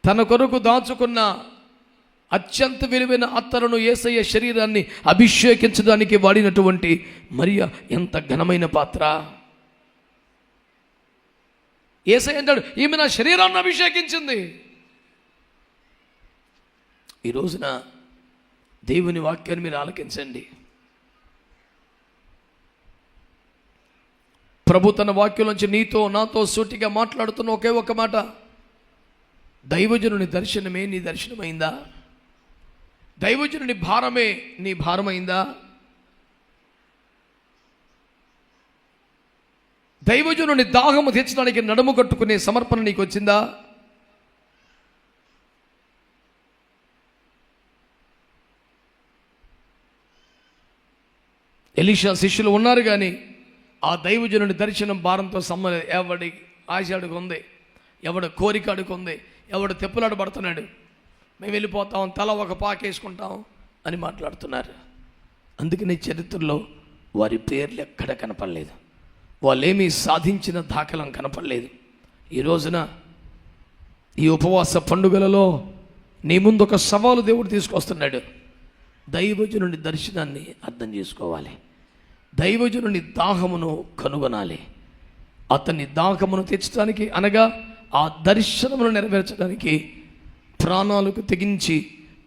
తన కొరకు దాచుకున్న అత్యంత విలువైన అత్తరును యేసయ్య శరీరాన్ని అభిషేకించడానికి వాడినటువంటి మరియ ఎంత ఘనమైన పాత్ర. యేసయ్య అంటాడు, ఈమె నా శరీరాన్ని అభిషేకించింది. ఈ రోజున దేవుని వాక్యాన్ని మీరు ఆలకించండి. ప్రభు తన వాక్యం నుంచి నీతో నాతో సూటిగా మాట్లాడుతున్న ఒకే ఒక మాట, దైవజనుని దర్శనమే నీ దర్శనమైందా? దైవజనుని భారమే నీ భారమైందా? దైవజనుని దాహము తీర్చడానికి నడుము కట్టుకునే సమర్పణ నీకు వచ్చిందా? ఎలీషా శిష్యులు ఉన్నారు కానీ ఆ దైవజనుని దర్శనం భారంతో సంబంధం. ఎవడి ఆశ అడుగుంది, ఎవడు కోరిక అడుగుంది, ఎవడు తెప్పులాడబడుతున్నాడు, మేము వెళ్ళిపోతాం, తల ఒక పాకేసుకుంటాం అని మాట్లాడుతున్నారు. అందుకని చరిత్రలో వారి పేర్లు ఎక్కడ కనపడలేదు, వాళ్ళేమీ సాధించిన దాఖలం కనపడలేదు. ఈ రోజున ఈ ఉపవాస పండుగలలో నీ ముందు ఒక సవాలు దేవుడు తీసుకొస్తున్నాడు. దైవజనుని దర్శనాన్ని అర్థం చేసుకోవాలి, దైవజనుని దాహమును కనుగొనాలి. అతని దాహమును తెచ్చడానికి అనగా ఆ దర్శనమును నెరవేర్చడానికి ప్రాణాలకు తెగించి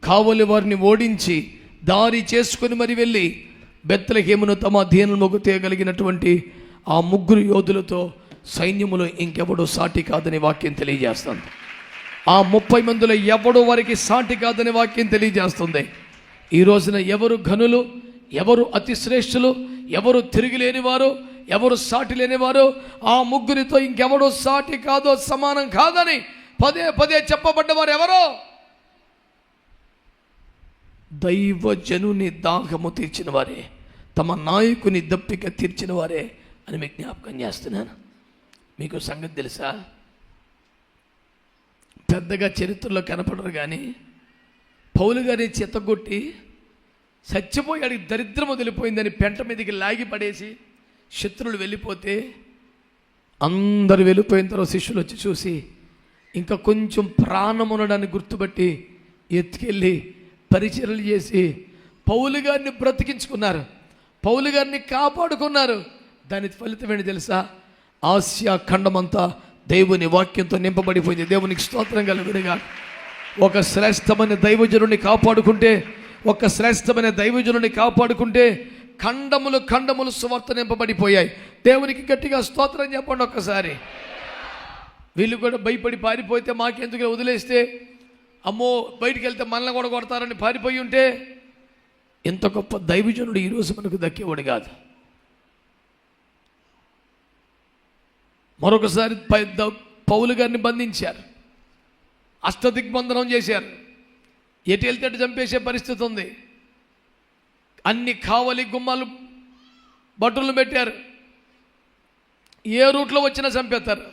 కావలి వారిని ఓడించి దారి చేసుకుని మరి వెళ్ళి బెత్లెహేమును తమ అధీనంలోకి తేగలిగినటువంటి ఆ 3 యోధులతో సైన్యములో ఇంకెవడో సాటి కాదని వాక్యం తెలియజేస్తుంది. ఆ 30 మందిలో ఎవడో వారికి సాటి కాదని వాక్యం తెలియజేస్తుంది. ఈ రోజున ఎవరు ఘనులు, ఎవరు అతి శ్రేష్ఠులు, ఎవరు తిరిగిలేని వారు, ఎవరు సాటి లేనివారు, ఆ 3 ఇంకెవడో సాటి కాదో సమానం కాదని పదే పదే చెప్పబడ్డవారు ఎవరో? దైవజనుని దాహము తీర్చిన వారే, తమ నాయకుని దప్పిక తీర్చిన వారే అని మీకు జ్ఞాపకం చేస్తున్నాను. మీకు సంగతి తెలుసా? పెద్దగా చరిత్రలో కనపడరు కానీ పౌలు గారి చెత్తగొట్టి చచ్చిపోయాడు, దరిద్రం వదిలిపోయిందని పెంట మీదకి లాగి పడేసి శత్రువులు వెళ్ళిపోతే అందరు వెళ్ళిపోయిన తర్వాత శిష్యులు వచ్చి చూసి ఇంకా కొంచెం ప్రాణం ఉండడాన్ని గుర్తుపట్టి ఎత్తుకెళ్ళి పరిచర్యలు చేసి పౌలు గారిని బ్రతికించుకున్నారు, పౌలు గారిని కాపాడుకున్నారు. దాని ఫలితం ఏంటి తెలుసా? ఆసియా ఖండమంతా దేవుని వాక్యంతో నింపబడిపోయింది. దేవునికి స్తోత్రం కలుగునుగా. ఒక శ్రేష్టమైన దైవజనుని కాపాడుకుంటే, ఒక శ్రేష్టమైన దైవజనుని కాపాడుకుంటే ఖండములు ఖండములు సువార్త నింపబడిపోయాయి. దేవునికి గట్టిగా స్తోత్రం చెప్పండి ఒక్కసారి. వీళ్ళు కూడా భయపడి పారిపోతే మాకెందుకు వదిలేస్తే, అమ్మో బయటికి వెళ్తే మనల్ని కూడా కొడతారని పారిపోయి ఉంటే ఎంత గొప్ప దైవజనుడు ఈరోజు మనకు దక్కేవాడు కాదు. మరొకసారి పౌలు గారిని బంధించారు, అష్టదిగ్బంధనం చేశారు. ఎటు వెళ్తే అటు చంపేసే పరిస్థితి ఉంది. అన్ని కావలి గుమ్మాలు భటులను పెట్టారు, ఏ రూట్లో వచ్చినా చంపేస్తారు.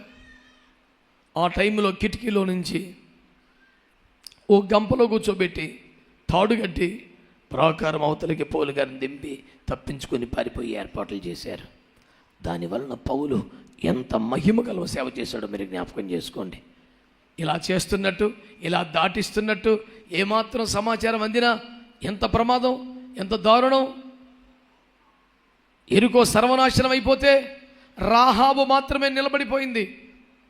ఆ టైంలో కిటికీలో నుంచి ఓ గంపలో కూర్చోబెట్టి తాడు కట్టి ప్రాకారం అవతలికి పౌలు గారిని దింపి తప్పించుకొని పారిపోయి ఏర్పాట్లు చేశారు. దానివలన పౌలు ఎంత మహిమ గల సేవ చేశాడో మీరు జ్ఞాపకం చేసుకోండి. ఇలా చేస్తున్నట్టు, ఇలా దాటిస్తున్నట్టు ఏమాత్రం సమాచారం అందినా ఎంత ప్రమాదం, ఎంత దారుణం. ఎరుకో సర్వనాశనం అయిపోతే రాహాబు మాత్రమే నిలబడిపోయింది.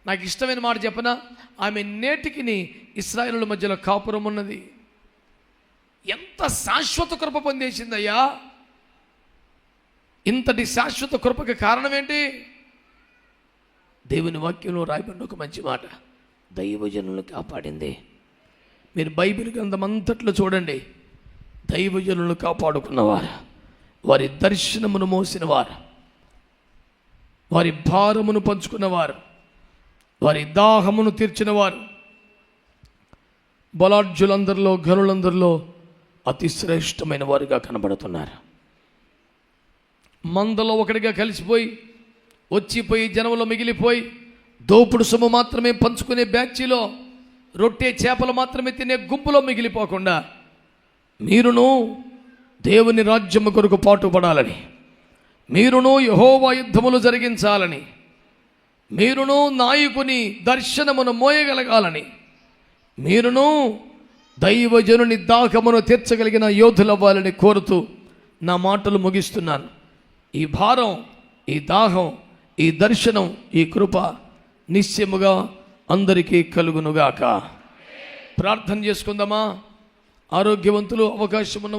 నాకు ఇష్టమైన మాట చెప్పనా, ఆమె నేటికి ఇశ్రాయేలుల మధ్యలో కాపురం ఉన్నది. ఎంత శాశ్వత కృప పొందేసిందయ్యా! ఇంతటి శాశ్వత కృపకి కారణం ఏంటి? దేవుని వాక్యంలో రాయబడిన ఒక మంచి మాట, దైవజనులను కాపాడింది. మీరు బైబిల్ గ్రంథం అంతట్లో చూడండి. దైవజనులను కాపాడుకున్నవారు, వారి దర్శనమును మోసినవారు, వారి భారమును పంచుకున్నవారు, వారి దాహమును తీర్చినవారు, బలాఢ్యులందరిలో ఘనులందరిలో అతి శ్రేష్టమైన వారుగా కనబడుతున్నారు. మందలో ఒకటిగా కలిసిపోయి వచ్చిపోయి జనంలో మిగిలిపోయి దోపుడు సొమ్ము మాత్రమే పంచుకునే బ్యాచీలో, రొట్టె చేపలు మాత్రమే తినే గుంపులో మిగిలిపోకుండా మీరును దేవుని రాజ్యము కొరకు పాటుపడాలని, మీరును యెహోవా యుద్ధములు జరిగించాలని, మీరును నాయకుని దర్శనమును మోయగలగాలని, మీరును దైవజనుని దాహమును తీర్చగలిగిన యోధులవ్వాలని కోరుతూ నా మాటలు ముగిస్తున్నాను. ఈ భారం, ఈ దాహం, ఈ దర్శనం, ఈ కృప నిశ్చయముగా అందరికీ కలుగునుగాక. ప్రార్థన చేసుకుందామా? ఆరోగ్యవంతులు, అవకాశం ఉన్న